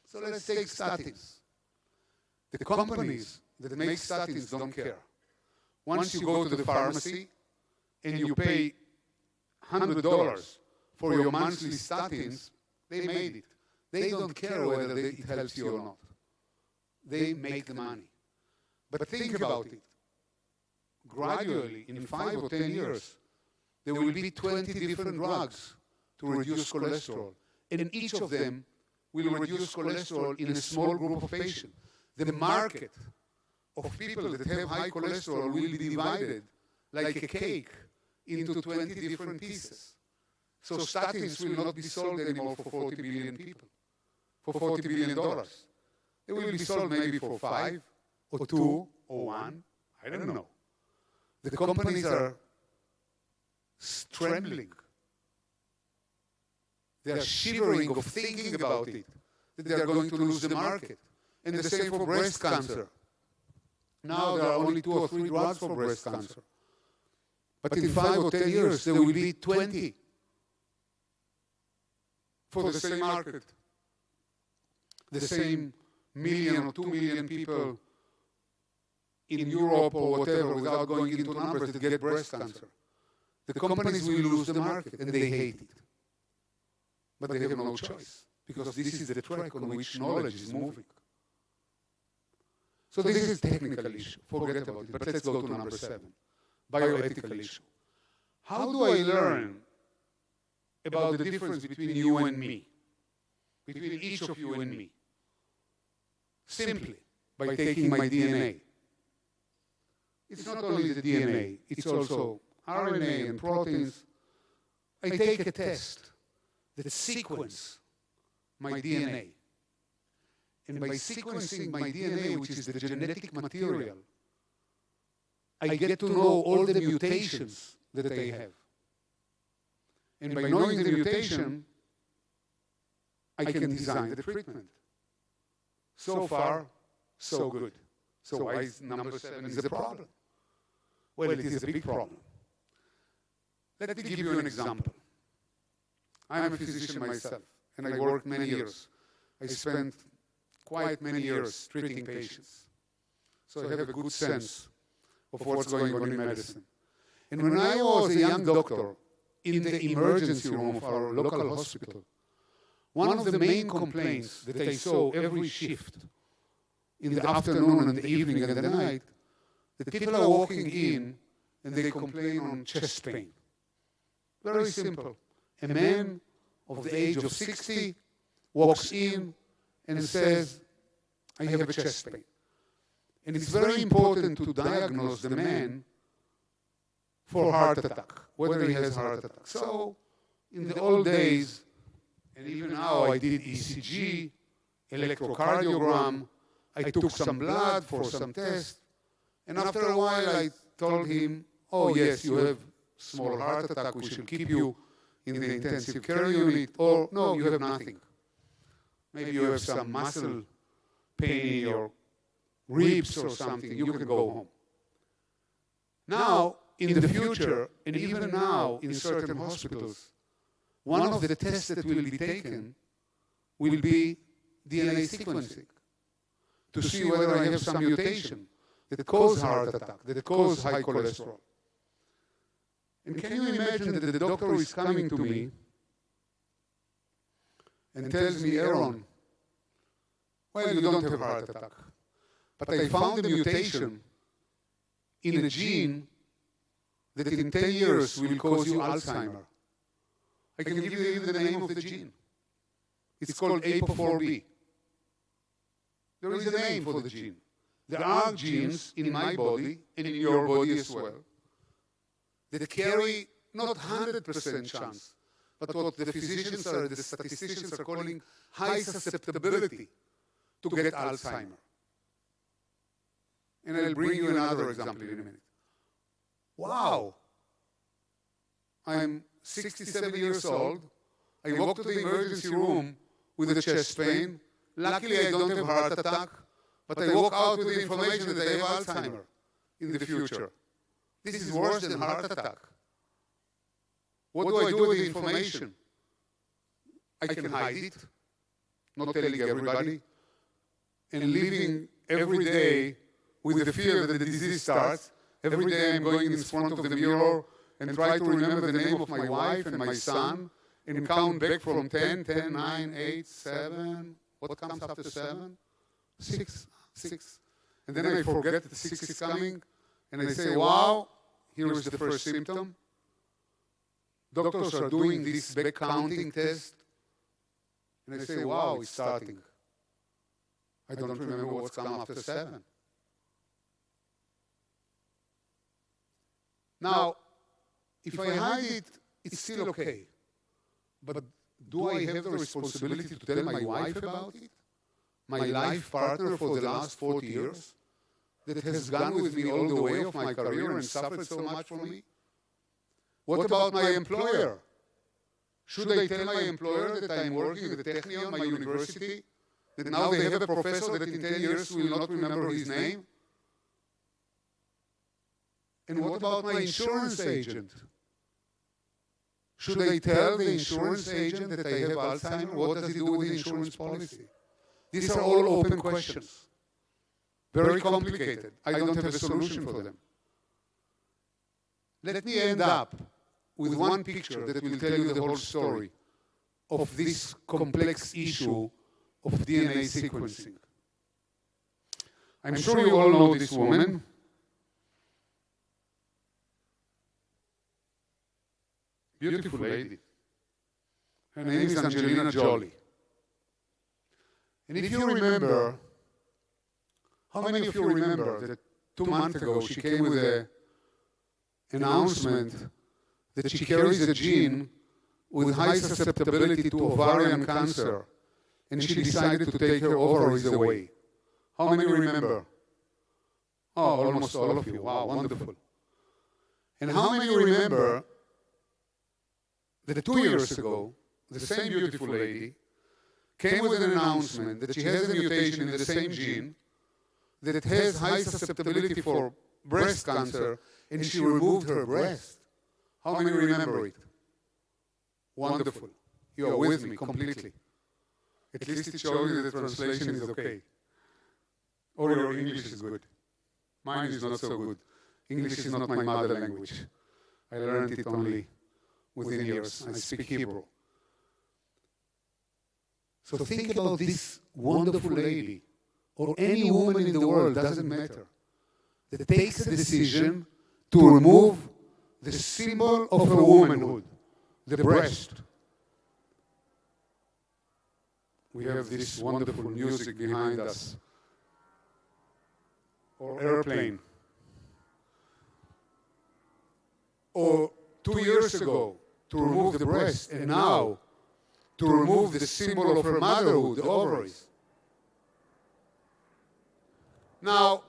So let's take statins. The companies that make statins don't care. Once you go to the pharmacy and you pay $100 for your monthly statins, they made it. They don't care whether it helps you or not. They make the money. But think about it. Gradually, in 5 or 10 years, there will be 20 different drugs to reduce cholesterol. And each of them will reduce cholesterol in a small group of patients. The market of people that have high cholesterol will be divided like a cake into 20 different pieces. So statins will not be sold anymore for 40 billion people, for $40 billion. They will be sold maybe for 5 or 2 or 1, I don't know. The companies are trembling. They are shivering of thinking about it, that they are going to lose the market. And the same for breast cancer. Now there are only 2 or 3 drugs for breast cancer. But in 5 or 10 years, there will be 20 for the same market. The same million or 2 million people in Europe or whatever, without going into numbers, that get breast cancer. The companies will lose the market, and they hate it. But they have no choice, because this is the track on which knowledge is moving. So this is a technical issue. Forget about it. But let's go to number 7, bioethical issue. How do I learn about the difference between you and me, between each of you and me? Simply by taking my DNA. It's not only the DNA, it's also RNA and proteins. I take a test that sequence my DNA. And by sequencing my DNA, which is the genetic material, I get to know all the mutations that I have. And by knowing the mutation, I can design the treatment. So far, so good. So why is number 7 is a problem? Well, it is a big problem. Let me give you an example. I am a physician myself, and I worked many years. I spent quite many years treating patients. So I have a good sense of what's going on in medicine. And when I was a young doctor in the emergency room of our local hospital, one of the main complaints that I saw every shift, in the afternoon and the evening and the night, that people are walking in and they complain on chest pain. Very simple. A man of the age of 60 walks in and says, I have a chest pain. And it's very important to diagnose the man for heart attack, whether he has heart attack. So in the old days, and even now, I did ECG, electrocardiogram, I took some blood for some tests, and after a while I told him, oh yes, you have small heart attack, we shall keep you in the intensive care unit, or no, you have nothing. Maybe you have some muscle pain in your ribs or something, you can go home. Now, in the future, and even now in certain hospitals, one of the tests that will be taken will be DNA sequencing to see whether I have some mutation that cause heart attack, that cause high cholesterol. And can you imagine that the doctor is coming to me and tells me, Aaron, well, you don't have heart attack, but I found a mutation in a gene that in 10 years will cause you Alzheimer. I can give you even the name of the gene. It's called APO4B. There is a name for the gene. There are genes in my body and in your body as well that carry not 100% chance, but what the physicians or the statisticians are calling high susceptibility to get Alzheimer. And I'll bring you another example in a minute. Wow! I'm 67 years old. I walk to the emergency room with a chest pain. Luckily, I don't have heart attack, but I walk out with the information that I have Alzheimer in the future. This is worse than heart attack. What do I do with the information? I can hide it, not telling everybody, and living every day with the fear that the disease starts. Every day I'm going in front of the mirror and try to remember the name of my wife and my son and count back from 10, 10, 9, 8, 7. What comes after 7? 6. And then I forget that 6 is coming and I say, wow, here is the first symptom. doctors are doing this back counting test, and they say, wow, it's starting. I don't remember what's come after 7. Now, if I hide it, it's still okay. But do I have the responsibility to tell my wife about it? My life partner for the last 40 years? That has gone with me all the way of my career and suffered so much for me? What about my employer? Should I tell my employer that I'm working at the Technion, my university, that now they have a professor that in 10 years will not remember his name? And what about my insurance agent? Should I tell the insurance agent that I have Alzheimer's? What does he do with the insurance policy? These are all open questions. Very complicated. I don't have a solution for them. Let me end up with one picture that will tell you the whole story of this complex issue of DNA sequencing. I'm sure you all know this woman. Beautiful lady. Her name is Angelina Jolie. And if you remember, how many of you remember that 2 months ago she came with an announcement that she carries a gene with high susceptibility to ovarian cancer, and she decided to take her ovaries away? How many remember? Oh, almost all of you. Wow, wonderful. And how many remember that 2 years ago, the same beautiful lady came with an announcement that she has a mutation in the same gene, that it has high susceptibility for breast cancer, and she removed her breast? How many remember it? Wonderful. You are with me completely. At least it shows you the translation is okay. Or your English is good. Mine is not so good. English is not my mother language. I learned it only within years. I speak Hebrew. So think about this wonderful lady, or any woman in the world, doesn't matter, that takes a decision to remove the symbol of her womanhood, the breast. We have this wonderful music behind us, or airplane. Or 2 years ago, to remove the breast, and now to remove the symbol of her motherhood, the ovaries. Now,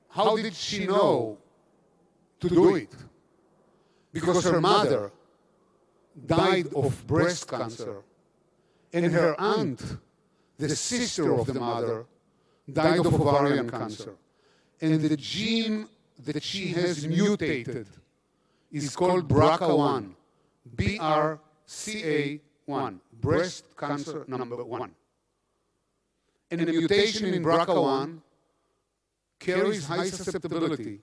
how did she know to do it? Because her mother died of breast cancer, and her aunt, the sister of the mother, died of ovarian cancer. And the gene that she has mutated is called BRCA1, BRCA1, breast cancer number 1. And the mutation in BRCA1 carries high susceptibility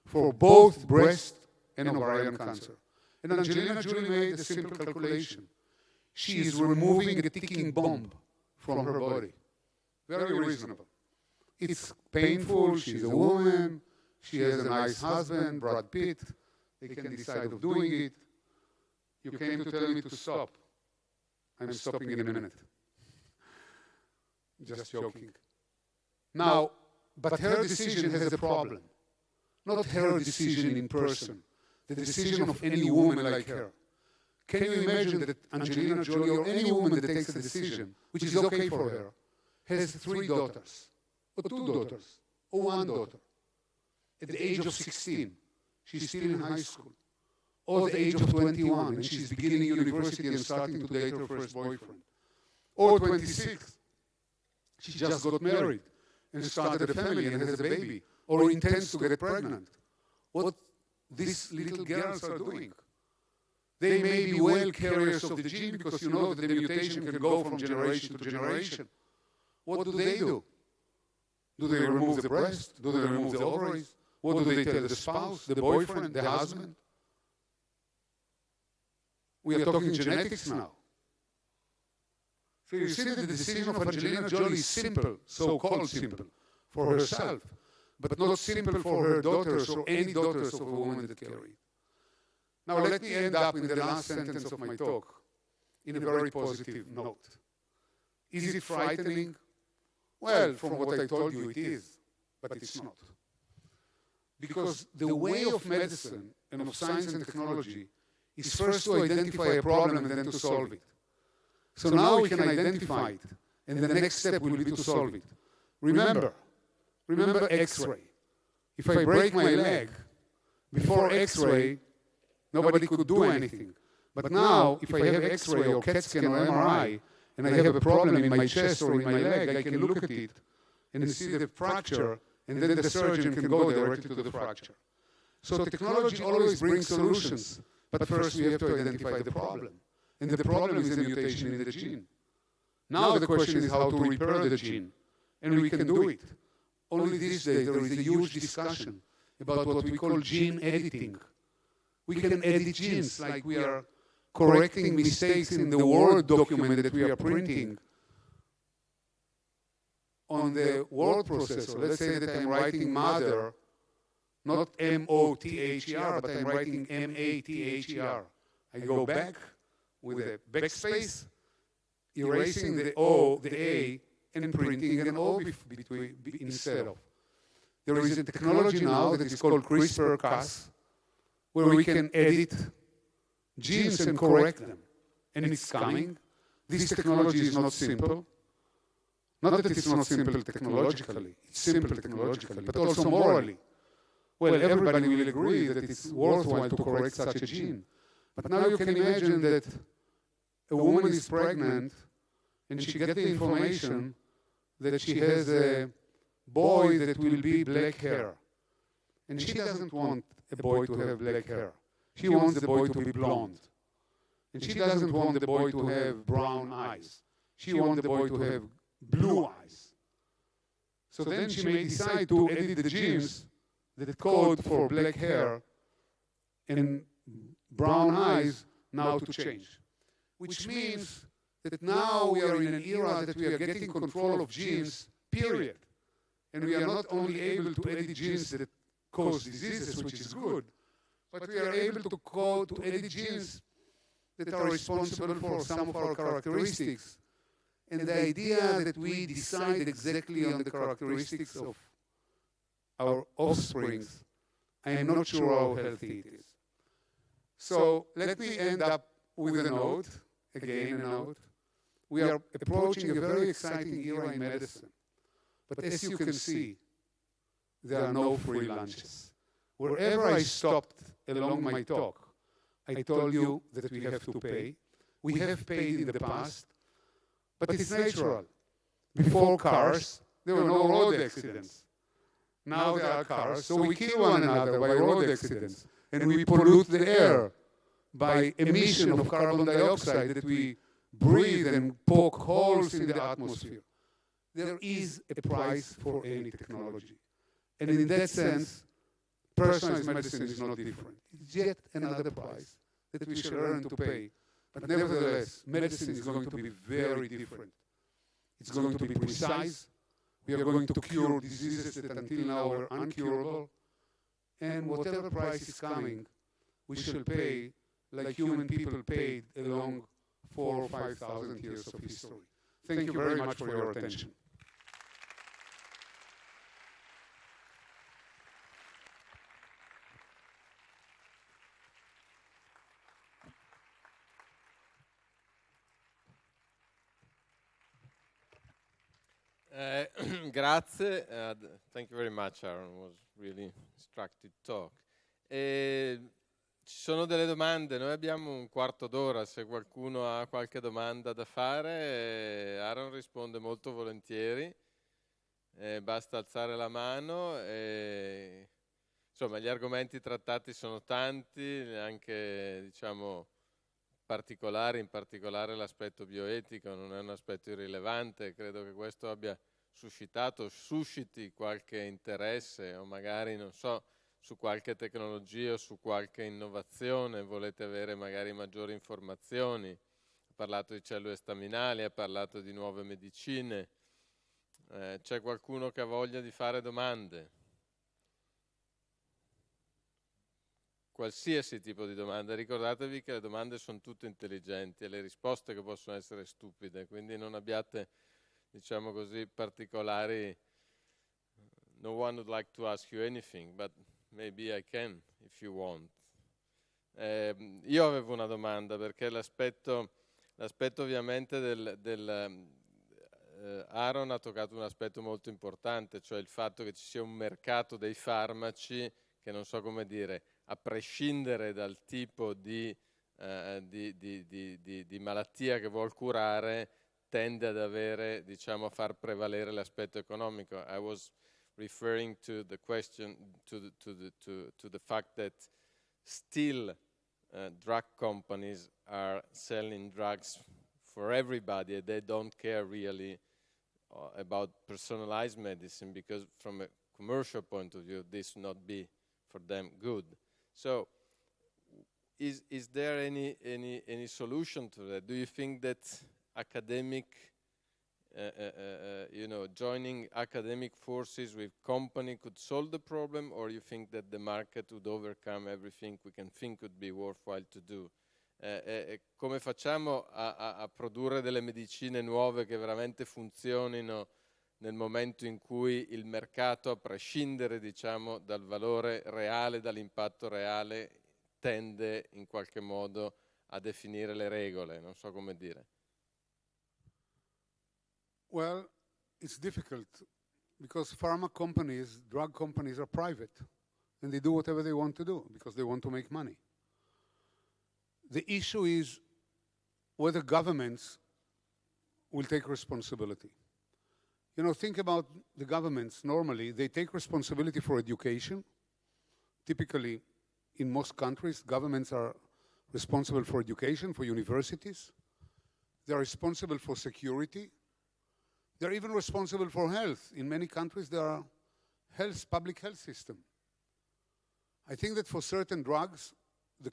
for both breast and ovarian cancer. And Angelina Jolie made a simple calculation. She is removing a ticking bomb from her body. Very reasonable. It's painful, she's a woman, she has a nice husband, Brad Pitt. They can decide of doing it. You came to tell me to stop. I'm stopping in a minute. Just joking. Now, but her decision has a problem. Not her decision in person, the decision of any woman like her. Can you imagine that Angelina Jolie, or any woman that takes a decision, which is okay for her, has 3 daughters, or 2 daughters, or 1 daughter? At the age of 16, she's still in high school. Or at the age of 21, and she's beginning university and starting to date her first boyfriend. Or 26, she just got married and started a family and has a baby, or intends to get pregnant. What these little girls are doing? They may be well carriers of the gene, because you know that the mutation can go from generation to generation. What do? Do they remove the breast? Do they remove the ovaries? What do they tell the spouse, the boyfriend, the husband? We are talking genetics now. So you see that the decision of Angelina Jolie is simple, so-called simple, for herself, but not simple for her daughters or any daughters of a woman that carry it. Now let me end up in the last sentence of my talk in a very positive note. Is it frightening? Well, from what I told you, it is, but it's not. Because the way of medicine and of science and technology is first to identify a problem and then to solve it. So now we can identify it, and the next step will be to solve it. Remember X-ray. If I break my leg, before X-ray, nobody could do anything. But now, if I have X-ray or CAT scan or MRI, and I have a problem in my chest or in my leg, I can look at it and see the fracture, and then the surgeon can go directly to the fracture. So technology always brings solutions, but first we have to identify the problem. And the problem is a mutation in the gene. Now the question is how to repair the gene, and we can do it. Only these days there is a huge discussion about what we call gene editing. We can edit genes like we are correcting mistakes in the Word document that we are printing on the word processor. Let's say that I'm writing mother, not M-O-T-H-E-R, but I'm writing M-A-T-H-E-R. I go back with a backspace, erasing the O, the A, and printing an O instead of. There is a technology now that is called CRISPR-Cas, where we can edit genes and correct them. And it's coming. This technology is not simple. Not that it's not simple technologically. It's simple technologically, but also morally. Well, everybody will agree that it's worthwhile to correct such a gene. But now you can imagine that a woman is pregnant and she gets the information that she has a boy that will be black hair. And she doesn't want a boy to have black hair. She wants the boy to be blonde. And she doesn't want the boy to have brown eyes. She wants the boy to have blue eyes. So then she may decide to edit the genes that code for black hair and brown eyes now to change. Which means that now we are in an era that we are getting control of genes, period. And we are not only able to edit genes that cause diseases, which is good, but we are able to edit genes that are responsible for some of our characteristics. And the idea that we decide exactly on the characteristics of our offspring, I am not sure how healthy it is. So let me end up with a note, again a note. We are approaching a very exciting era in medicine. But as you can see, there are no free lunches. Wherever I stopped along my talk, I told you that we have to pay. We have paid in the past, but it's natural. Before cars, there were no road accidents. Now there are cars, so we kill one another by road accidents, and we pollute the air by emission of carbon dioxide that we breathe and poke holes in the atmosphere. There is a price for any technology. And in that sense, personalized medicine is not different. It's yet another price that we shall learn to pay. But nevertheless, medicine is going to be very different. It's going to be precise. We are going to cure diseases that until now were uncurable. And whatever price is coming, we shall pay like human people paid along 4,000 or 5,000 years of history. Thank you very much for your attention.
Grazie. Thank you very much, Aaron. It was really instructive talk. Ci sono delle domande, noi abbiamo un quarto d'ora, se qualcuno ha qualche domanda da fare, Aaron risponde molto volentieri, basta alzare la mano. Insomma, gli argomenti trattati sono tanti, anche diciamo particolari, in particolare l'aspetto bioetico non è un aspetto irrilevante, credo che questo abbia susciti qualche interesse o magari, non so, su qualche tecnologia o su qualche innovazione, volete avere magari maggiori informazioni. Ha parlato di cellule staminali, ha parlato di nuove medicine. C'è qualcuno che ha voglia di fare domande? qualsiasi tipo di domanda. Ricordatevi che le domande sono tutte intelligenti e le risposte che possono essere stupide, quindi non abbiate, diciamo così, particolari. No one would like to ask you anything, but maybe I can if you want. Io avevo una domanda, perché l'aspetto ovviamente Aaron ha toccato un aspetto molto importante, cioè il fatto che ci sia un mercato dei farmaci che, non so come dire, a prescindere dal tipo di malattia che vuol curare, tende ad avere, diciamo, a far prevalere l'aspetto economico. I was referring to the question, to the fact that still drug companies are selling drugs for everybody, and they don't care really about personalized medicine, because from a commercial point of view, this would not be for them good. So, is there any solution to that? Do you think that academic, joining academic forces with company could solve the problem, or you think that the market would overcome everything we can think would be worthwhile to do? Come facciamo a produrre delle medicine nuove che veramente funzionino nel momento in cui il mercato, a prescindere, diciamo, dal valore reale, dall'impatto reale, tende in qualche modo a definire le regole? Non so come dire.
Well, it's difficult because pharma companies, drug companies are private, and they do whatever they want to do because they want to make money. The issue is whether governments will take responsibility. You know, think about the governments. Normally, they take responsibility for education. Typically, in most countries, governments are responsible for education, for universities. They are responsible for security. They're even responsible for health. In many countries, there are public health system. I think that for certain drugs, the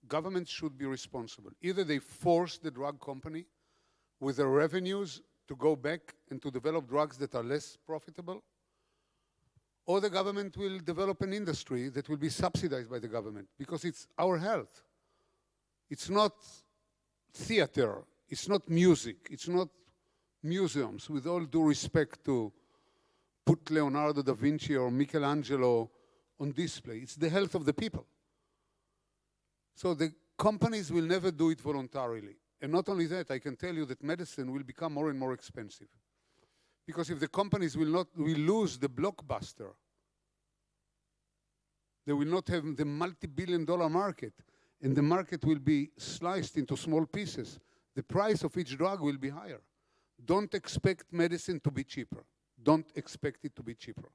government should be responsible. Either they force the drug company with their revenues to go back and to develop drugs that are less profitable, or the government will develop an industry that will be subsidized by the government, because it's our health. It's not theater, it's not music, it's not museums. With all due respect to put Leonardo da Vinci or Michelangelo on display, it's the health of the people. So the companies will never do it voluntarily. And not only that, I can tell you that medicine will become more and more expensive. Because if the companies will lose the blockbuster, they will not have the multi-billion-dollar market, and the market will be sliced into small pieces. The price of each drug will be higher. Don't expect medicine to be cheaper. Don't expect it to be cheaper.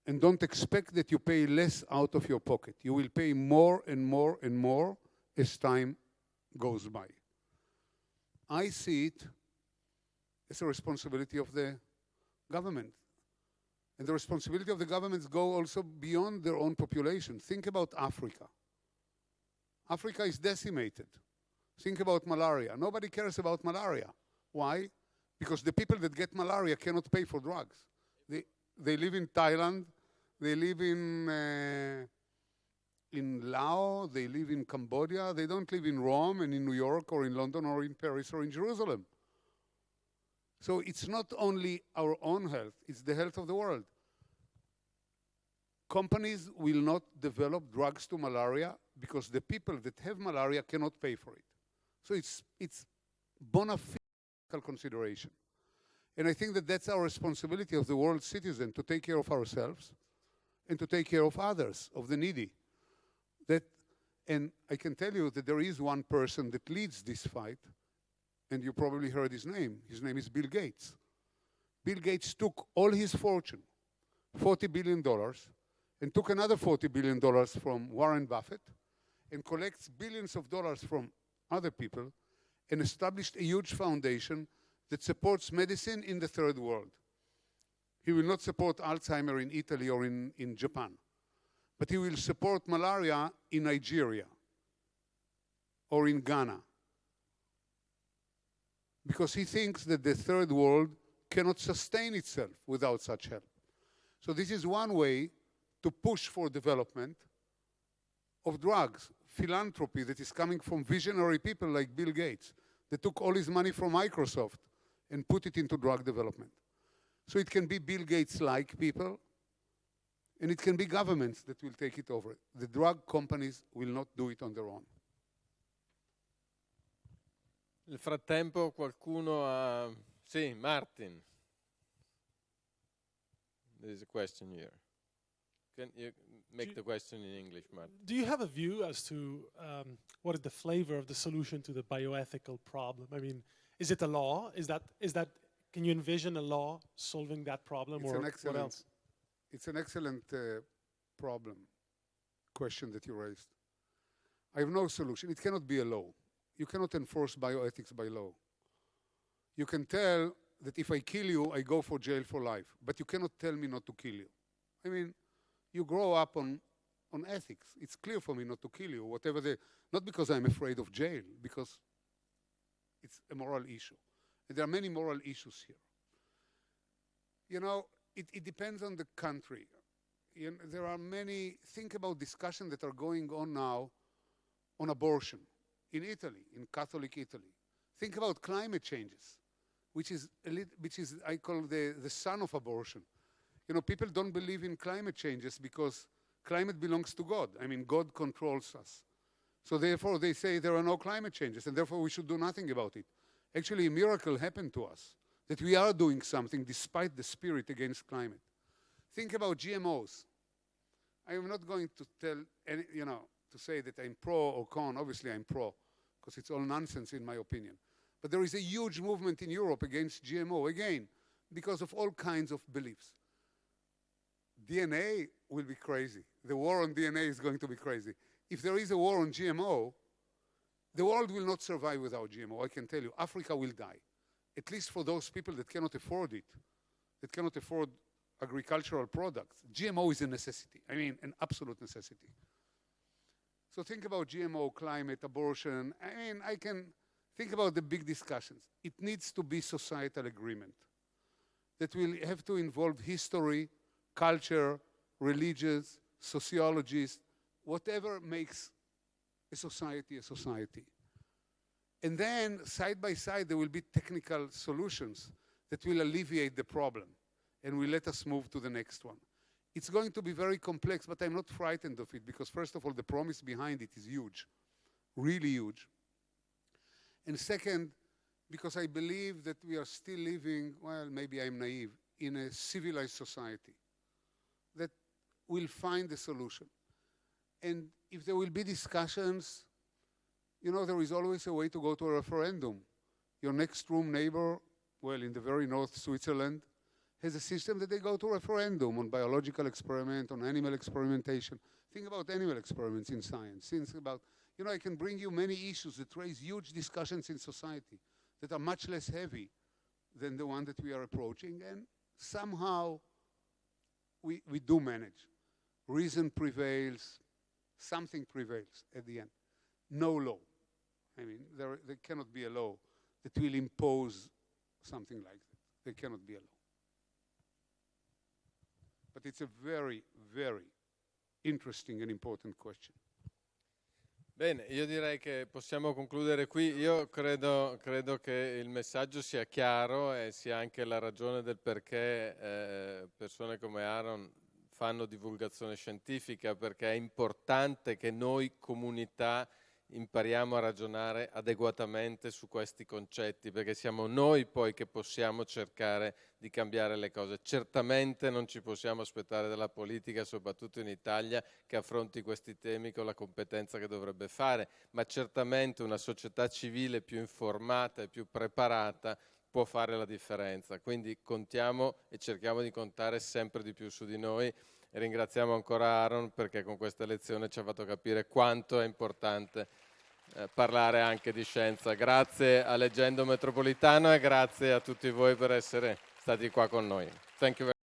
And don't expect that you pay less out of your pocket. You will pay more and more and more as time goes by. I see it as a responsibility of the government. And the responsibility of the governments go also beyond their own population. Think about Africa. Africa is decimated. Think about malaria. Nobody cares about malaria. Why? Because the people that get malaria cannot pay for drugs. They live in Thailand, they live in Laos, they live in Cambodia, they don't live in Rome and in New York or in London or in Paris or in Jerusalem. So it's not only our own health, it's the health of the world. Companies will not develop drugs to malaria because the people that have malaria cannot pay for it. So it's bona fide consideration. And I think that that's our responsibility of the world citizen, to take care of ourselves and to take care of others, of the needy. And I can tell you that there is one person that leads this fight, and you probably heard his name. His name is Bill Gates. Bill Gates took all his fortune, $40 billion, and took another $40 billion from Warren Buffett, and collects billions of dollars from other people, and established a huge foundation that supports medicine in the third world. He will not support Alzheimer in Italy or in Japan, but he will support malaria in Nigeria or in Ghana, because he thinks that the third world cannot sustain itself without such help. So this is one way to push for development of drugs, philanthropy that is coming from visionary people like Bill Gates, that took all his money from Microsoft and put it into drug development. So it can be Bill Gates-like people, and it can be governments that will take it over. The drug companies will not do it on their own.
Nel frattempo qualcuno ha... Sì, Martin. There is a question here. Can you make the question in English, Martin?
Do you have a view as to what is the flavor of the solution to the bioethical problem? I mean, is it a law? Is that can you envision a law solving that problem, or what else?
It's an excellent question that you raised. I have no solution. It cannot be a law. You cannot enforce bioethics by law. You can tell that if I kill you, I go for jail for life, but you cannot tell me not to kill you. I mean, you grow up on ethics. It's clear for me not to kill you, not because I'm afraid of jail, because it's a moral issue. And there are many moral issues here. You know, it depends on the country. There are many, think about discussions that are going on now on abortion in Italy, in Catholic Italy. Think about climate changes, which is I call the son of abortion. You know, people don't believe in climate changes because climate belongs to God. I mean, God controls us. So therefore, they say there are no climate changes, and therefore we should do nothing about it. Actually, a miracle happened to us, that we are doing something despite the spirit against climate. Think about GMOs. I am not going to to say that I'm pro or con. Obviously, I'm pro, because it's all nonsense in my opinion. But there is a huge movement in Europe against GMO, again, because of all kinds of beliefs. DNA will be crazy. The war on DNA is going to be crazy. If there is a war on GMO, the world will not survive without GMO, I can tell you. Africa will die, at least for those people that cannot afford it, that cannot afford agricultural products. GMO is a necessity, I mean, an absolute necessity. So think about GMO, climate, abortion. I mean, I can think about the big discussions. It needs to be societal agreement that will have to involve history, culture, religions, sociologists, whatever makes a society a society. And then, side by side, there will be technical solutions that will alleviate the problem and will let us move to the next one. It's going to be very complex, but I'm not frightened of it because, first of all, the promise behind it is huge, really huge. And second, because I believe that we are still living, well, maybe I'm naive, in a civilized society that will find a solution. And if there will be discussions, you know, there is always a way to go to a referendum. Your next room neighbor, well, in the very north Switzerland, has a system that they go to a referendum on biological experiment, on animal experimentation. Think about animal experiments in science. Think about, you know, I can bring you many issues that raise huge discussions in society that are much less heavy than the one that we are approaching, and somehow we do manage. Reason prevails, something prevails at the end. No law. I mean, there cannot be a law that will impose something like that. There cannot be a law. But it's a very, very interesting and important question.
Bene, io direi che possiamo concludere qui. Io credo che il messaggio sia chiaro e sia anche la ragione del perché persone come Aaron fanno divulgazione scientifica, perché è importante che noi comunità impariamo a ragionare adeguatamente su questi concetti, perché siamo noi poi che possiamo cercare di cambiare le cose. Certamente non ci possiamo aspettare dalla politica, soprattutto in Italia, che affronti questi temi con la competenza che dovrebbe fare, ma certamente una società civile più informata e più preparata può fare la differenza. Quindi contiamo e cerchiamo di contare sempre di più su di noi e ringraziamo ancora Aaron perché con questa lezione ci ha fatto capire quanto è importante parlare anche di scienza. Grazie a Leggendo Metropolitano e grazie a tutti voi per essere stati qua con noi. Thank you very